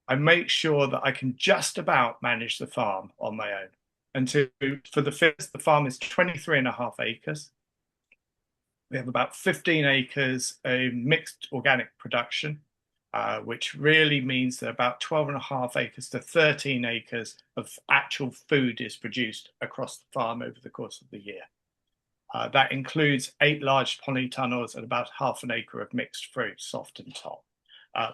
I make sure that I can just about manage the farm on my own. And for the farm is 23.5 acres. We have about 15 acres in mixed organic production, which really means that about 12.5 acres to 13 acres of actual food is produced across the farm over the course of the year. That includes 8 large polytunnels and about half an acre of mixed fruit, soft and top,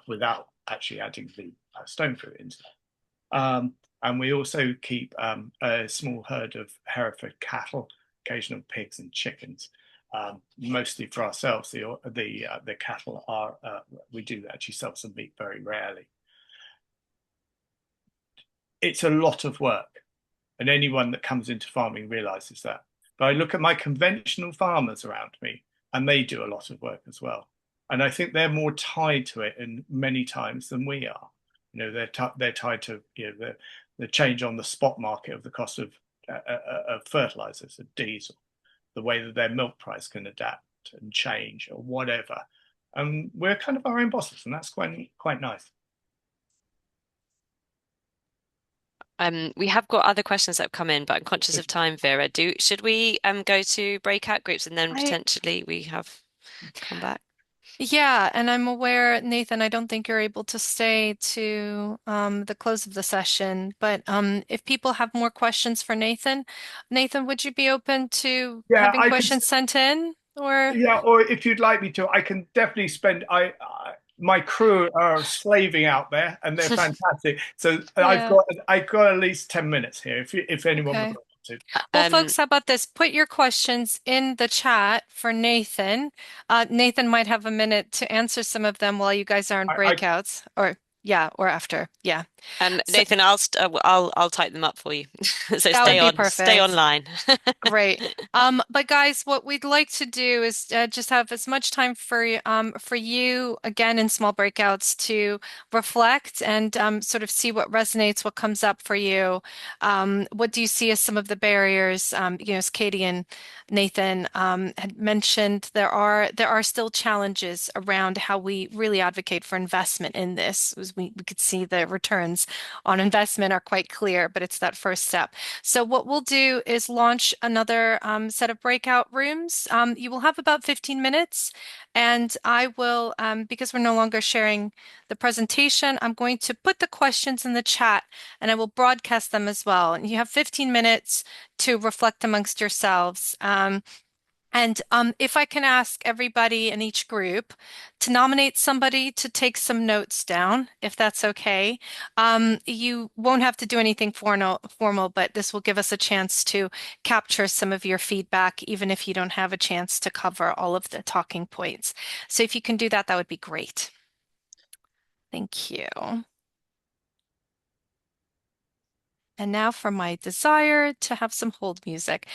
without actually adding the stone fruit into that. And we also keep a small herd of Hereford cattle, occasional pigs and chickens, mostly for ourselves. The cattle are, we do actually sell some meat very rarely. It's a lot of work, and anyone that comes into farming realizes that. But I look at my conventional farmers around me, and they do a lot of work as well. And I think they're more tied to it in many times than we are. You know, they're tied to the change on the spot market of the cost of fertilizers, of diesel, the way that their milk price can adapt and change or whatever. And we're kind of our own bosses, and that's quite nice. We have got other questions that have come in, but I'm conscious of time, Vera. Should we go to breakout groups and then potentially we have come back? Yeah, and I'm aware, Nathan, I don't think you're able to stay to the close of the session, but if people have more questions for Nathan, would you be open to having questions sent in? Or if you'd like me to, I can definitely spend. My crew are slaving out there, and they're fantastic. So I've got at least 10 minutes here. If anyone would like to. Well, folks, how about this? Put your questions in the chat for Nathan. Nathan might have a minute to answer some of them while you guys are in breakouts, or after. Yeah. Nathan, I'll type them up for you. So stay online. Great. But guys, what we'd like to do is just have as much time for you again in small breakouts to reflect and sort of see what resonates, what comes up for you. What do you see as some of the barriers? As Katie and Nathan had mentioned, there are still challenges around how we really advocate for investment in this. As we could see the returns on investment are quite clear, but it's that first step. So what we'll do is launch another set of breakout rooms. You will have about 15 minutes, and I will, because we're no longer sharing the presentation, I'm going to put the questions in the chat, and I will broadcast them as well. And you have 15 minutes to reflect amongst yourselves. And if I can ask everybody in each group to nominate somebody to take some notes down, if that's okay. You won't have to do anything formal, but this will give us a chance to capture some of your feedback, even if you don't have a chance to cover all of the talking points. So if you can do that, that would be great. Thank you. And now for my desire to have some hold music.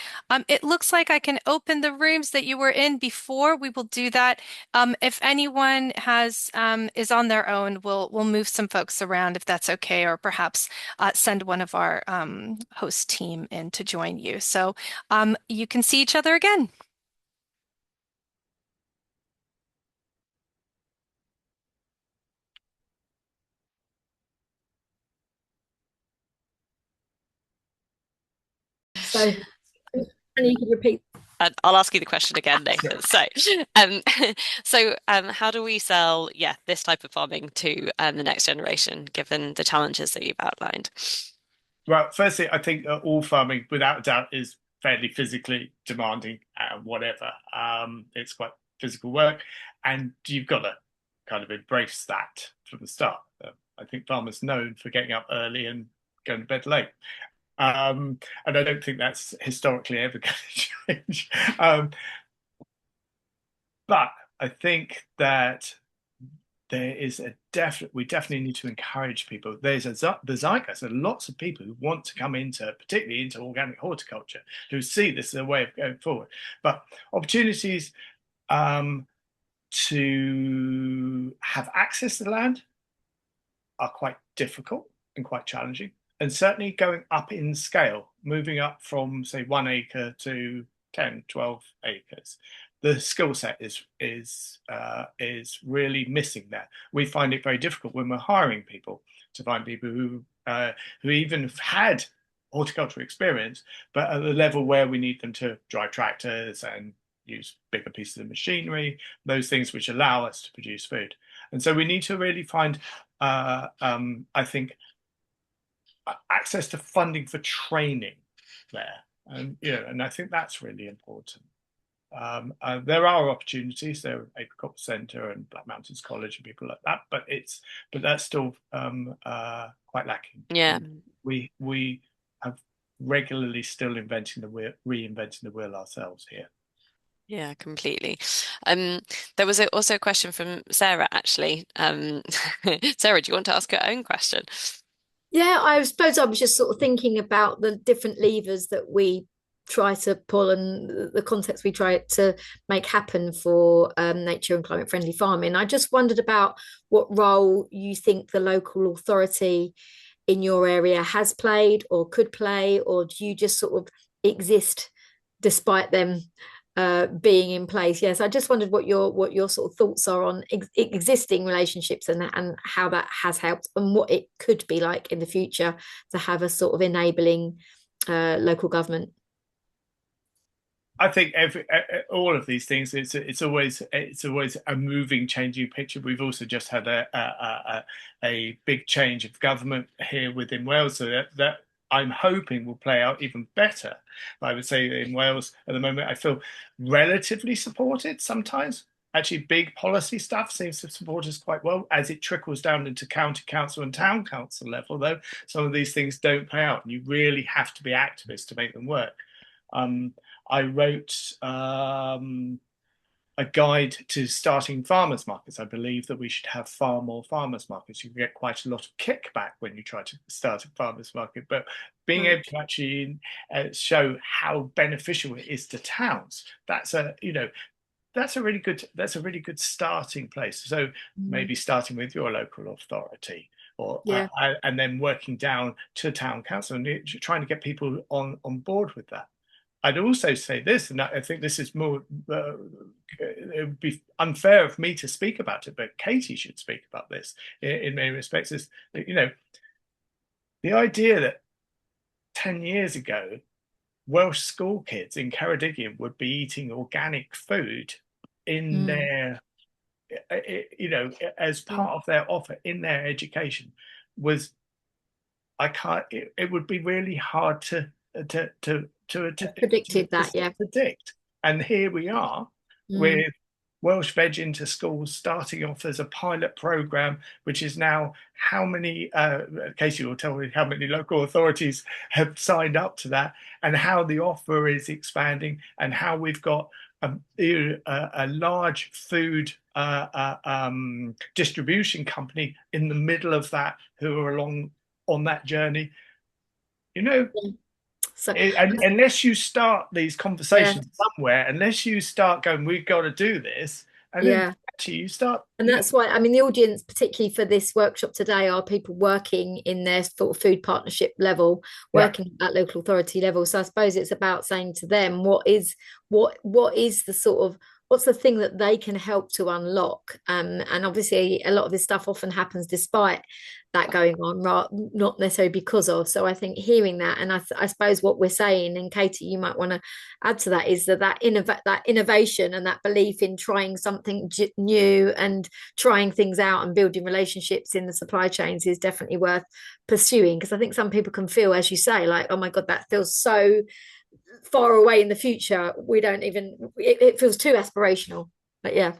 It looks like I can open the rooms that you were in before. We will do that. If anyone has is on their own, we'll move some folks around if that's okay, or perhaps send one of our host team in to join you. So you can see each other again. So, and you can repeat. And I'll ask you the question again, Nathan. Um, how do we sell, this type of farming to the next generation, given the challenges that you've outlined? Well, firstly, I think all farming, without a doubt, is fairly physically demanding, whatever. It's quite physical work, and you've got to kind of embrace that from the start. I think farmers known for getting up early and going to bed late. And I don't think that's historically ever going to change. But I think that there is we definitely need to encourage people. There's the zeitgeist. There are lots of people who want to come into, particularly into organic horticulture, who see this as a way of going forward. But opportunities to have access to the land are quite difficult and quite challenging. And certainly going up in scale, moving up from, say, 1 acre to 10, 12 acres, the skill set is really missing there. We find it very difficult when we're hiring people to find people who even have had horticultural experience, but at the level where we need them to drive tractors and use bigger pieces of machinery, those things which allow us to produce food. And so we need to really find, I think, access to funding for training there, and and I think that's really important. There are opportunities. There are Agricultural Centre and Black Mountains College and people like that, but that's still quite lacking. Yeah, we have regularly still reinventing the wheel ourselves here. Yeah, completely. There was also a question from Sarah, actually. Sarah, do you want to ask her own question? Yeah, I suppose I was just sort of thinking about the different levers that we try to pull and the context we try to make happen for nature and climate friendly farming. I just wondered about what role you think the local authority in your area has played or could play, or do you just sort of exist despite them being in place? Yes, I just wondered what your sort of thoughts are on existing relationships and how that has helped, and what it could be like in the future to have a sort of enabling local government. I think all of these things, it's always a moving, changing picture. We've also just had a big change of government here within Wales, so that I'm hoping will play out even better. I would say in Wales at the moment, I feel relatively supported sometimes. Actually, big policy stuff seems to support us quite well. As it trickles down into county council and town council level, though, some of these things don't play out, and you really have to be activists to make them work. I wrote a guide to starting farmers markets. I believe that we should have far more farmers markets. You can get quite a lot of kickback when you try to start a farmers market, but being able to actually show how beneficial it is to towns, that's a really good starting place. So maybe starting with your local authority, or and then working down to town council and trying to get people on board with that. I'd also say this, and I think this is more, it would be unfair of me to speak about it, but Katie should speak about this in many respects, is that, the idea that 10 years ago, Welsh school kids in Ceredigion would be eating organic food in their, as part of their offer in their education was, it would be really hard to predicted that, predict. And here we are with Welsh Veg into Schools starting off as a pilot program, which is now how many, Casey will tell me how many local authorities have signed up to that, and how the offer is expanding, and how we've got a large food distribution company in the middle of that who are along on that journey. You know, So unless you start these conversations somewhere, unless you start going, we've got to do this, and then actually you start. And that's why, I mean, the audience, particularly for this workshop today, are people working in their sort of food partnership level, working at local authority level. So I suppose it's about saying to them, what is the sort of, what's the thing that they can help to unlock? And obviously, a lot of this stuff often happens despite that going on, not necessarily because of. So I think hearing that, and I suppose what we're saying, and Katie, you might want to add to that, is that innovation and that belief in trying something new and trying things out and building relationships in the supply chains is definitely worth pursuing, because I think some people can feel, as you say, like, oh my God, that feels so far away in the future. We don't even, it feels too aspirational. But yeah.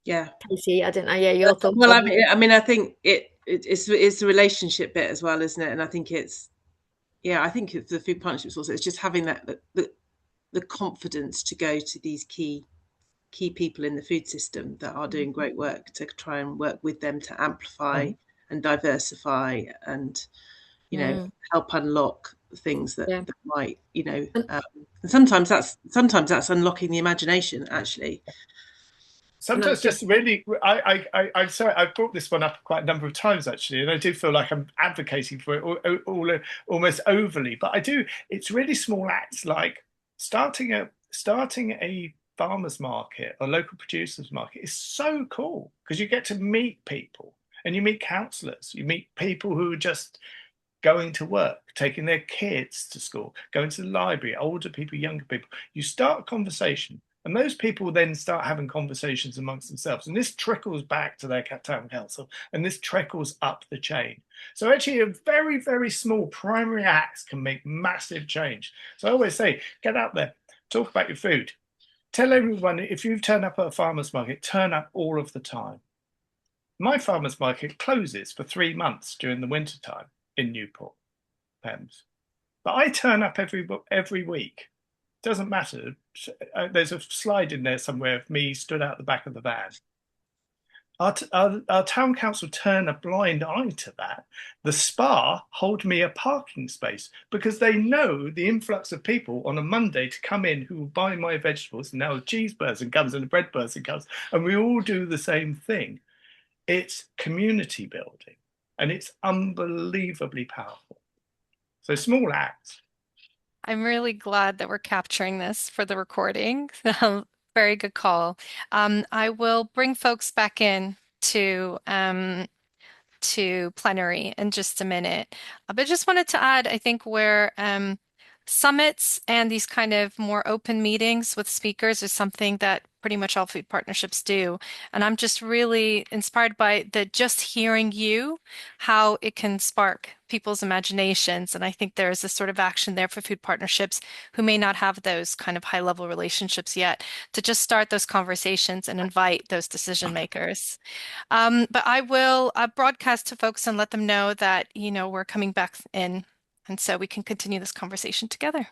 Katie, I don't know. Yeah, your thoughts. Well, I mean, I think it's the relationship bit as well, isn't it? And I think it's the food partnerships also. It's just having the confidence to go to these key people in the food system that are doing great work, to try and work with them to amplify and diversify and help unlock things that might and sometimes that's unlocking the imagination, actually. Sometimes just really, I'm sorry, I've brought this one up quite a number of times actually, and I do feel like I'm advocating for it almost overly, but I do. It's really small acts like starting a farmers market or local producers market is so cool, because you get to meet people and you meet counsellors, you meet people who are just going to work, taking their kids to school, going to the library, older people, younger people. You start a conversation, and those people then start having conversations amongst themselves. And this trickles back to their town council, and this trickles up the chain. So actually, a very, very small primary act can make massive change. So I always say, get out there, talk about your food. Tell everyone, if you turn up at a farmer's market, turn up all of the time. My farmer's market closes for 3 months during the winter time in Newport, Thames. But I turn up every week. Doesn't matter. There's a slide in there somewhere of me stood out the back of the van. Our town council turn a blind eye to that. The Spa hold me a parking space because they know the influx of people on a Monday to come in who will buy my vegetables. And now a cheese person comes and a bread person comes, and we all do the same thing. It's community building, and it's unbelievably powerful. So small acts. I'm really glad that we're capturing this for the recording. Very good call. I will bring folks back in to plenary in just a minute. But just wanted to add, I think where summits and these kind of more open meetings with speakers is something that pretty much all food partnerships do. And I'm just really inspired by just hearing how it can spark people's imaginations. And I think there is a sort of action there for food partnerships who may not have those kind of high level relationships yet, to just start those conversations and invite those decision makers. But I will broadcast to folks and let them know that, we're coming back in. And so we can continue this conversation together.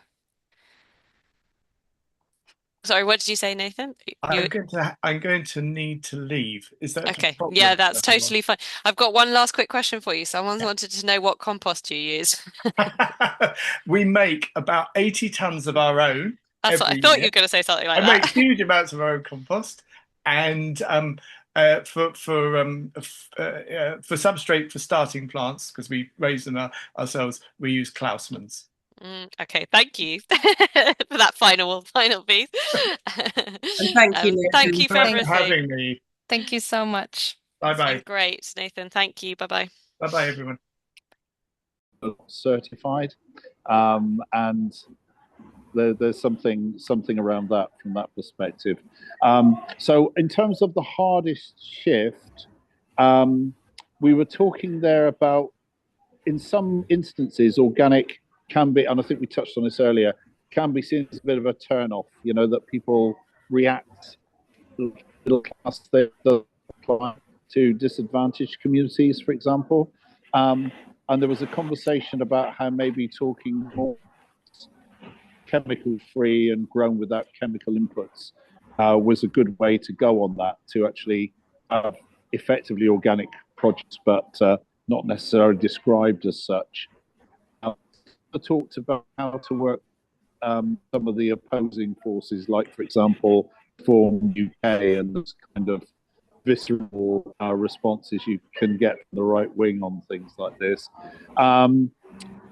Sorry, what did you say, Nathan? I'm going to need to leave. Is that okay? A problem? Yeah, that's totally fine. I've got one last quick question for you. Someone's wanted to know what compost you use. We make about 80 tons of our own. That's what I thought you were going to say, something like that. I make huge amounts of our own compost, and for substrate for starting plants, because we raise them ourselves, we use Klausmann's. Okay, thank you for that final piece. And thank you, Nathan. Thank you for everything. Having me. Thank you so much. Bye-bye. Great, Nathan. Thank you. Bye-bye. Bye-bye, everyone. Certified, and there's something around that from that perspective. So in terms of the hardest shift, we were talking there about, in some instances, organic can be, and I think we touched on this earlier, can be seen as a bit of a turn-off, that people react middle class to disadvantaged communities, for example. And there was a conversation about how maybe talking more chemical-free and grown without chemical inputs was a good way to go on that, to actually have effectively organic produce, but not necessarily described as such. I talked about how to work some of the opposing forces, like, for example, Reform UK, and those kind of visceral responses you can get from the right wing on things like this.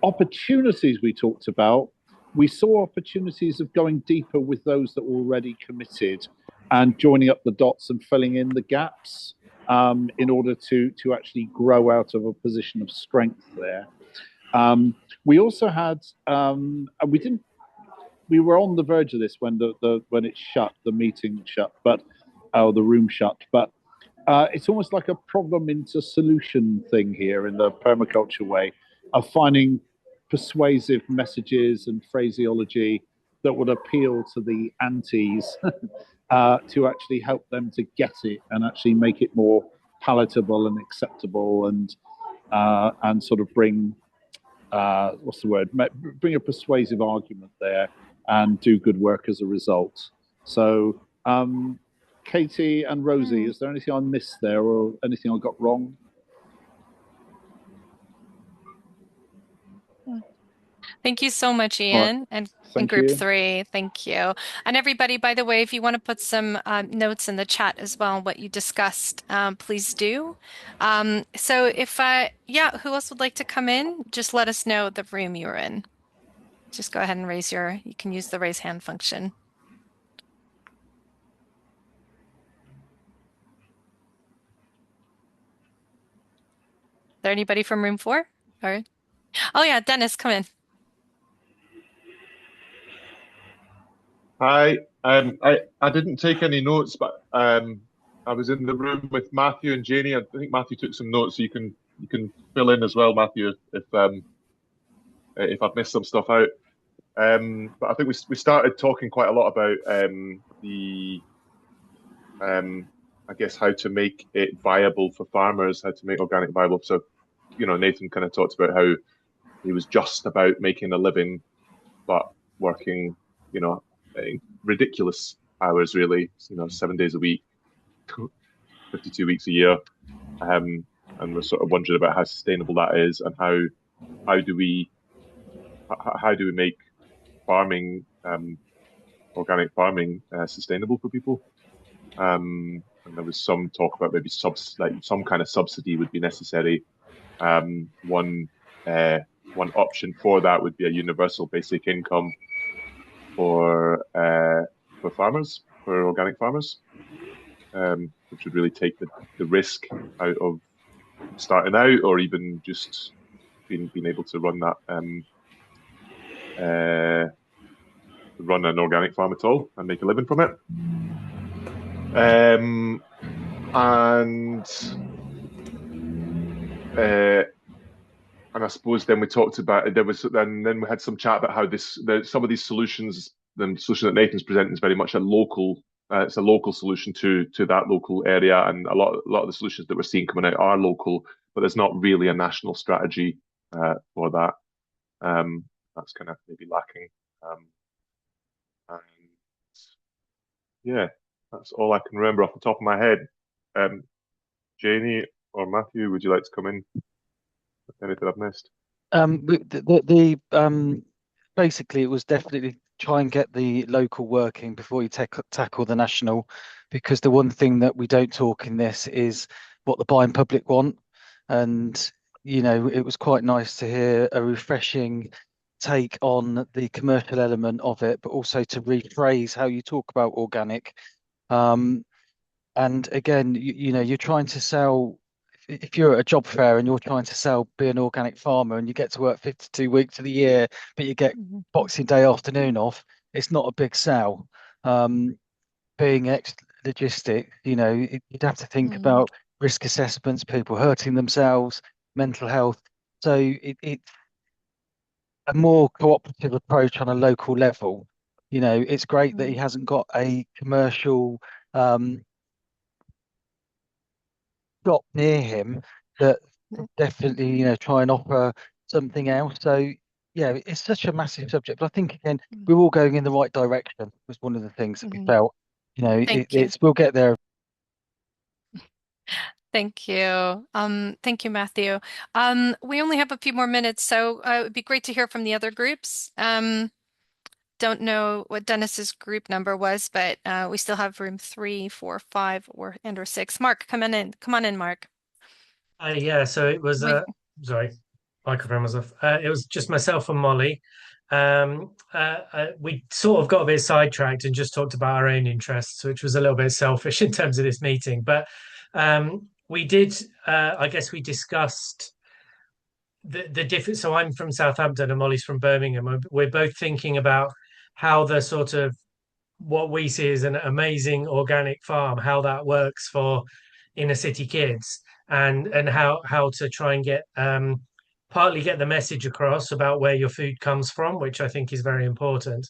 Opportunities we talked about. We saw opportunities of going deeper with those that were already committed and joining up the dots and filling in the gaps in order to actually grow out of a position of strength there. We also had, we were on the verge of this when when it shut, the meeting shut, but the room shut. But it's almost like a problem into solution thing here in the permaculture way of finding persuasive messages and phraseology that would appeal to the antis to actually help them to get it and actually make it more palatable and acceptable and sort of bring what's the word? Bring a persuasive argument there and do good work as a result. So, Katie and Rosie, is there anything I missed there or anything I got wrong? Thank you so much, Ian, and Group 3. Thank you. And everybody, by the way, if you want to put some notes in the chat as well on what you discussed, please do. So if who else would like to come in? Just let us know the room you're in. Just go ahead and you can use the raise hand function. Is there anybody from room 4? Or, oh yeah, Dennis, come in. Hi. I didn't take any notes, but I was in the room with Matthew and Janie. I think Matthew took some notes, so you can fill in as well, Matthew, if I've missed some stuff out. But I think we started talking quite a lot about I guess how to make it viable for farmers, how to make organic viable. So, Nathan kind of talked about how he was just about making a living, but working, ridiculous hours, really, 7 days a week, 52 weeks a year. And we're sort of wondering about how sustainable that is and how do we make farming, organic farming, sustainable for people. And there was some talk about maybe some kind of subsidy would be necessary. One option for that would be a universal basic income for farmers, for organic farmers, which would really take the risk out of starting out, or even just being able to run that run an organic farm at all and make a living from it. And I suppose then we talked about then we had some chat about how some of these solutions, the solution that Nathan's presenting is very much a local. It's a local solution to that local area, and a lot of the solutions that we're seeing coming out are local, but there's not really a national strategy for that. That's kind of maybe lacking. And yeah, that's all I can remember off the top of my head. Janie or Matthew, would you like to come in? Anything I've missed? Basically, it was definitely try and get the local working before you tackle the national, because the one thing that we don't talk in this is what the buying public want. And it was quite nice to hear a refreshing take on the commercial element of it, but also to rephrase how you talk about organic. And again, you're trying to sell. If you're at a job fair and you're trying to sell, be an organic farmer, and you get to work 52 weeks of the year, but you get Boxing Day afternoon off, it's not a big sell. Being ex-logistic, you'd have to think about risk assessments, people hurting themselves, mental health. So it's a more cooperative approach on a local level. It's great that he hasn't got a commercial shop near him that definitely try and offer something else. So yeah, it's such a massive subject, but I think again we're all going in the right direction was one of the things that we felt. We'll get there. Thank you. Thank you, Matthew. We only have a few more minutes, so it would be great to hear from the other groups. Don't know what Dennis's group number was, but we still have room 3, 4, 5, or 6. Mark, come on in. Come on in, Mark. Yeah, so it was We sorry, microphone was off. It was just myself and Molly. We sort of got a bit sidetracked and just talked about our own interests, which was a little bit selfish in terms of this meeting. But we did, I guess, we discussed the difference. So I'm from Southampton and Molly's from Birmingham. We're both thinking about how the sort of what we see as an amazing organic farm, how that works for inner city kids, and how to try and get partly get the message across about where your food comes from, which I think is very important,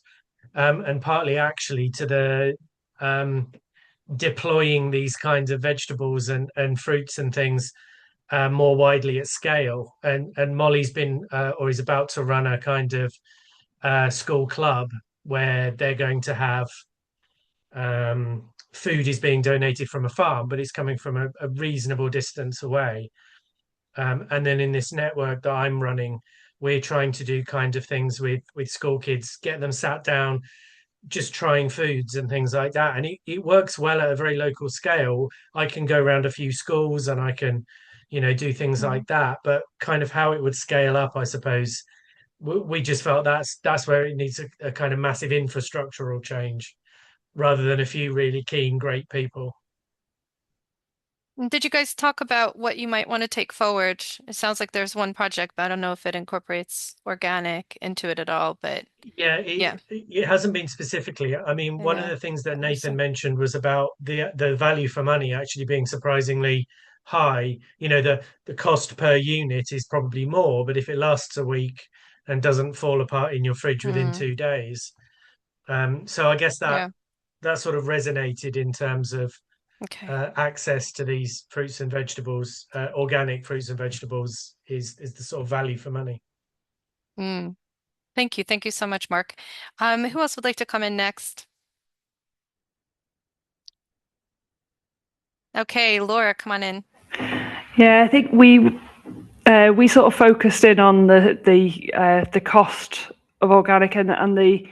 and partly actually to the deploying these kinds of vegetables and fruits and things more widely at scale. And Molly's been or is about to run a kind of school club where they're going to have food is being donated from a farm, but it's coming from a reasonable distance away. And then in this network that I'm running, we're trying to do kind of things with school kids, get them sat down, just trying foods and things like that. And it works well at a very local scale. I can go around a few schools and I can, do things like that. But kind of how it would scale up, I suppose, we just felt that's where it needs a kind of massive infrastructural change rather than a few really keen, great people. Did you guys talk about what you might want to take forward? It sounds like there's one project, but I don't know if it incorporates organic into it at all. But Yeah, yeah, it hasn't been specifically. I mean, one of yeah, the things that I think Nathan so. mentioned was about the value for money actually being surprisingly high. The cost per unit is probably more, but if it lasts a week and doesn't fall apart in your fridge within Mm, 2 days, so I guess that yeah. that sort of resonated in terms of Okay. access to these fruits and vegetables, organic fruits and vegetables, is the sort of value for money. Mm. Thank you. Thank you so much, Mark. Who else would like to come in next? Okay, Laura, come on in. Yeah, I think we sort of focused in on the cost of organic and the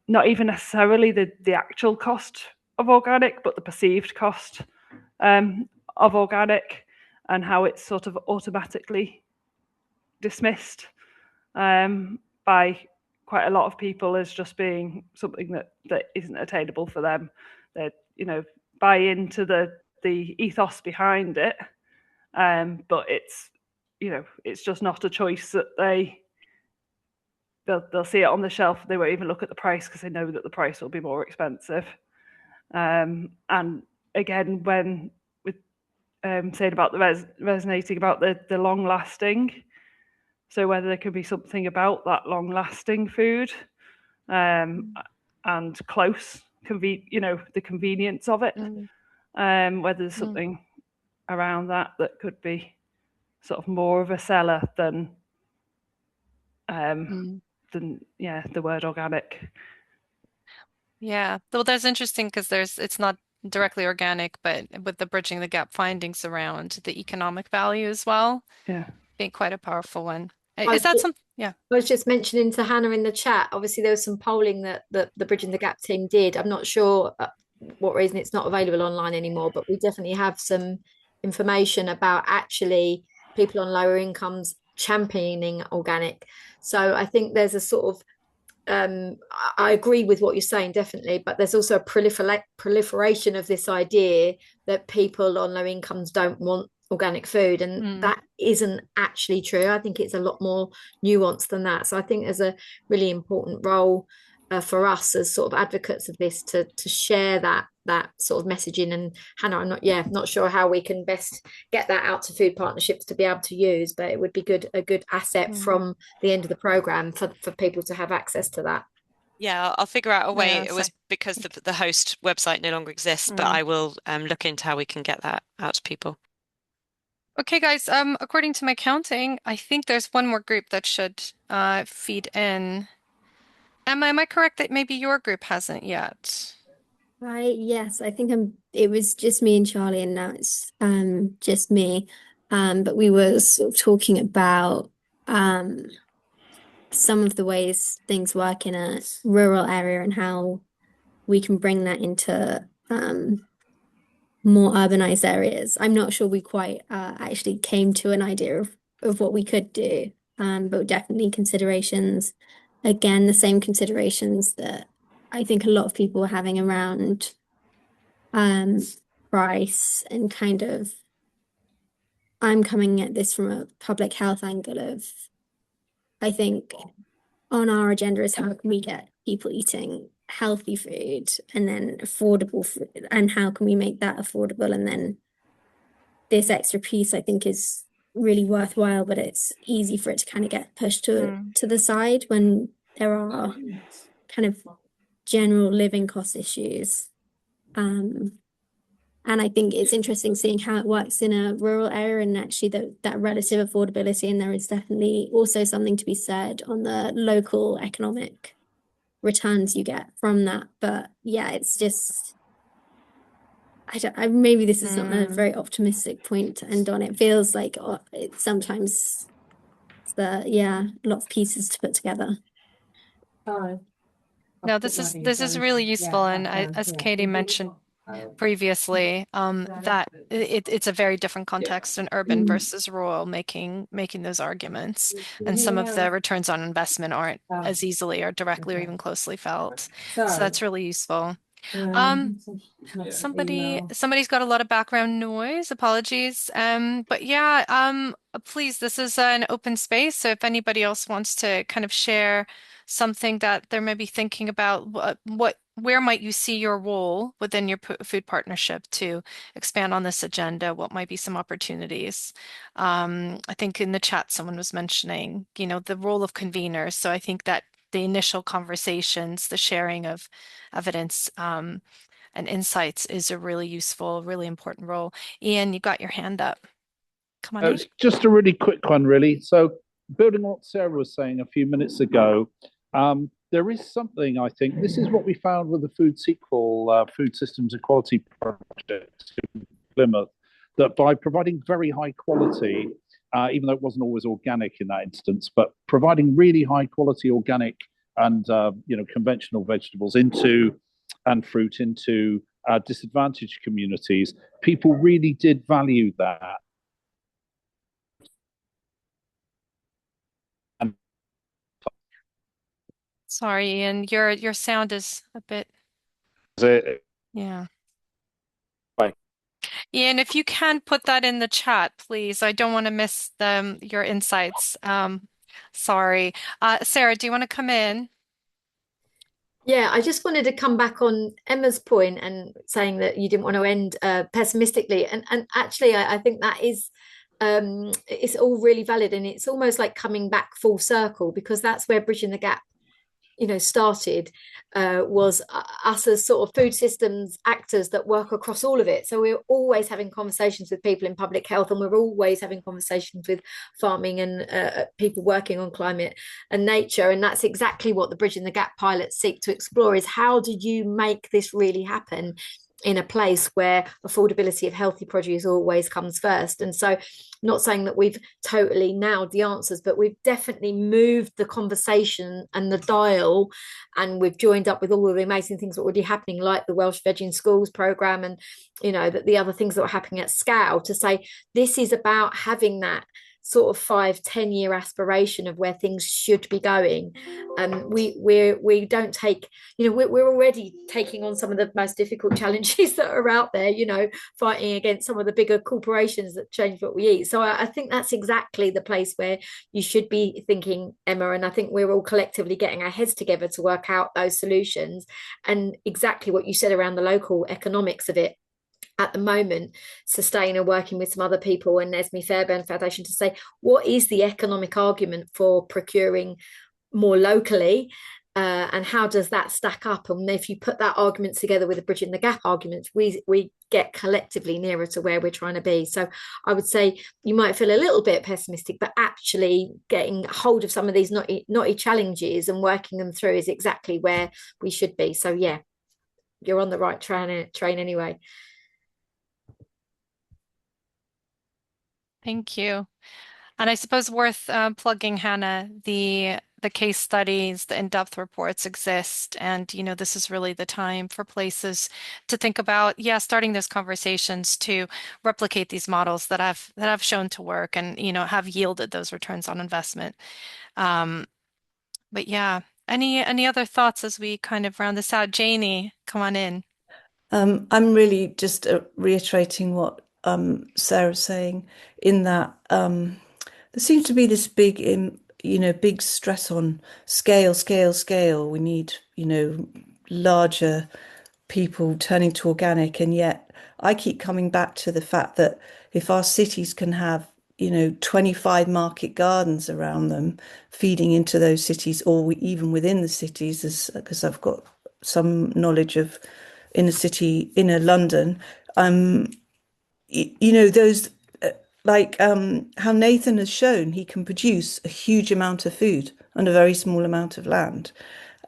not even necessarily the actual cost of organic, but the perceived cost of organic and how it's sort of automatically dismissed by quite a lot of people as just being something that isn't attainable for them. That buy into the ethos behind it, but it's just not a choice that they'll see it on the shelf. They won't even look at the price because they know that the price will be more expensive. And again, when with saying about the resonating about the long lasting, so whether there could be something about that long lasting food, and close, the convenience of it, whether there's something around that could be sort of more of a seller than the word organic. Yeah. Well, that's interesting because it's not directly organic, but with the bridging the gap findings around the economic value as well, Yeah. being quite a powerful one. I Is that some? Yeah. was just mentioning to Hannah in the chat, obviously there was some polling that the Bridging the Gap team did. I'm not sure what reason it's not available online anymore, but we definitely have some information about actually people on lower incomes championing organic. So I think there's a sort of I agree with what you're saying, definitely, but there's also a proliferation of this idea that people on low incomes don't want organic food, and that isn't actually true. I think it's a lot more nuanced than that. So I think there's a really important role for us as sort of advocates of this to share that sort of messaging. And Hannah, I'm not sure how we can best get that out to food partnerships to be able to use, but it would be a good asset from the end of the program for people to have access to that. Yeah, I'll figure out a way. Yeah, It was because the host website no longer exists, but I will look into how we can get that out to people. Okay, guys, according to my counting, I think there's one more group that should feed in. Emma, am I correct that maybe your group hasn't yet? Yes, I think it was just me and Charlie, and now it's just me. But we were sort of talking about some of the ways things work in a rural area and how we can bring that into more urbanized areas. I'm not sure we quite actually came to an idea of what we could do, but definitely considerations. Again, the same considerations that I think a lot of people are having around price and kind of. I'm coming at this from a public health angle of, I think on our agenda is how can we get people eating healthy food and then affordable food, and how can we make that affordable, and then this extra piece I think is really worthwhile, but it's easy for it to kind of get pushed to the side when there are kind of general living cost issues. And I think it's interesting seeing how it works in a rural area and actually that relative affordability. And there is definitely also something to be said on the local economic returns you get from that. But yeah, it's just, maybe this is not a very optimistic point to end on. It feels like it sometimes a lot of pieces to put together. No, this is really useful, and as Katie mentioned previously, that it's a very different context in urban versus rural, making those arguments, and some of the returns on investment aren't as easily or directly or even closely felt. So that's really useful. Somebody's got a lot of background noise. Apologies. But yeah, please, this is an open space. So if anybody else wants to kind of share something that they're maybe thinking about, where might you see your role within your food partnership to expand on this agenda? What might be some opportunities? I think in the chat someone was mentioning, the role of conveners. So I think that the initial conversations, the sharing of evidence, and insights is a really useful, really important role. Ian, you got your hand up. Come on in. It's just a really quick one, really. So, building on what Sarah was saying a few minutes ago, there is something, I think, this is what we found with the Food Sequel Food Systems Equality Project in Plymouth, that by providing very high quality, even though it wasn't always organic in that instance, but providing really high quality organic and conventional vegetables and fruit into disadvantaged communities, people really did value that. Sorry, Ian, your sound is a bit. Yeah. Bye. Ian, if you can put that in the chat, please. I don't want to miss your insights. Sorry. Sarah, do you want to come in? Yeah, I just wanted to come back on Emma's point and saying that you didn't want to end pessimistically. And actually, I think that is it's all really valid, and it's almost like coming back full circle, because that's where Bridging the Gap started, was us as sort of food systems actors that work across all of it. So we're always having conversations with people in public health, and we're always having conversations with farming and people working on climate and nature. And that's exactly what the Bridging the Gap pilots seek to explore, is how did you make this really happen in a place where affordability of healthy produce always comes first. And so, not saying that we've totally nailed the answers, but we've definitely moved the conversation and the dial, and we've joined up with all of the amazing things that were already happening, like the Welsh Veg in Schools program, and the other things that were happening at scale, to say this is about having that sort of 5-10 year aspiration of where things should be going. We don't take, we're already taking on some of the most difficult challenges that are out there, fighting against some of the bigger corporations that change what we eat. So I think that's exactly the place where you should be thinking, Emma, and I think we're all collectively getting our heads together to work out those solutions. And exactly what you said around the local economics of it. At the moment, Sustain are working with some other people and Esme Fairbairn Foundation to say, what is the economic argument for procuring more locally, and how does that stack up? And if you put that argument together with the Bridging the Gap arguments, we get collectively nearer to where we're trying to be. So I would say you might feel a little bit pessimistic, but actually getting hold of some of these knotty challenges and working them through is exactly where we should be. So yeah. you're on the right train anyway. Thank you. And I suppose worth plugging, Hannah, the case studies, the in-depth reports exist, and this is really the time for places to think about, yeah, starting those conversations to replicate these models that have shown to work and have yielded those returns on investment. But yeah, any other thoughts as we kind of round this out? Janie, come on in. I'm really just reiterating what Sarah's saying in that there seems to be this big stress on scale, scale, scale. We need, larger people turning to organic. And yet I keep coming back to the fact that if our cities can have, 25 market gardens around them feeding into those cities, or even within the cities, because I've got some knowledge of inner London, those like how Nathan has shown he can produce a huge amount of food on a very small amount of land.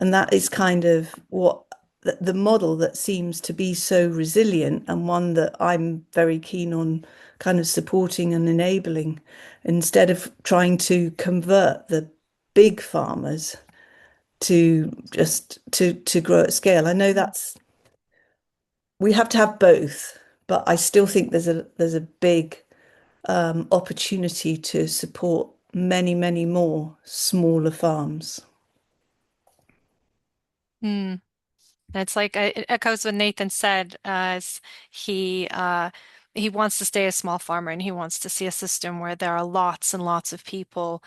And that is kind of what the model that seems to be so resilient, and one that I'm very keen on kind of supporting and enabling, instead of trying to convert the big farmers to just to grow at scale. I know we have to have both, but I still think there's a big opportunity to support many, many more smaller farms. And it's like it echoes what Nathan said, as he wants to stay a small farmer and he wants to see a system where there are lots and lots of people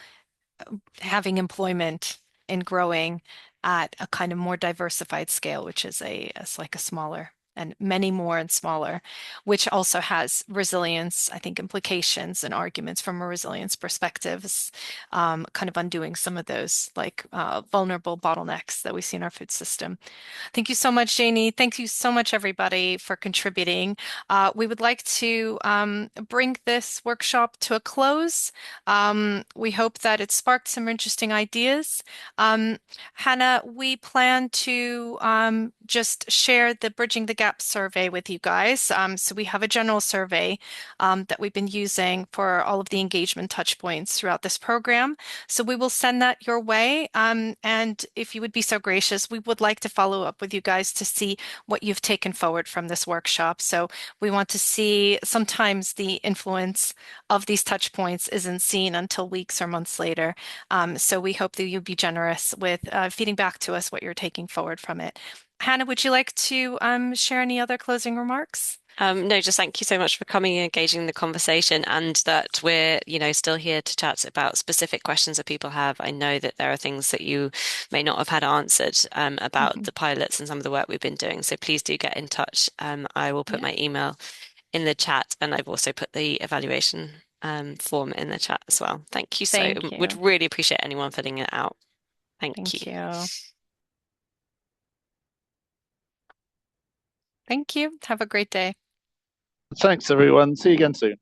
having employment and growing at a kind of more diversified scale, which is it's like a smaller and many more and smaller, which also has resilience, I think, implications and arguments from a resilience perspective, kind of undoing some of those like vulnerable bottlenecks that we see in our food system. Thank you so much, Janie. Thank you so much, everybody, for contributing. We would like to bring this workshop to a close. We hope that it sparked some interesting ideas. Hannah, we plan to just share the Bridging the Gap survey with you guys. So we have a general survey that we've been using for all of the engagement touch points throughout this program. So we will send that your way. And if you would be so gracious, we would like to follow up with you guys to see what you've taken forward from this workshop. So we want to see, sometimes the influence of these touch points isn't seen until weeks or months later. So we hope that you'll be generous with feeding back to us what you're taking forward from it. Hannah, would you like to share any other closing remarks? No, just thank you so much for coming and engaging in the conversation, and that we're, still here to chat about specific questions that people have. I know that there are things that you may not have had answered about the pilots and some of the work we've been doing. So please do get in touch. I will put my email in the chat, and I've also put the evaluation form in the chat as well. Thank you. Thank you. Would really appreciate anyone filling it out. Thank you. Thank you. Have a great day. Thanks, everyone. See you again soon.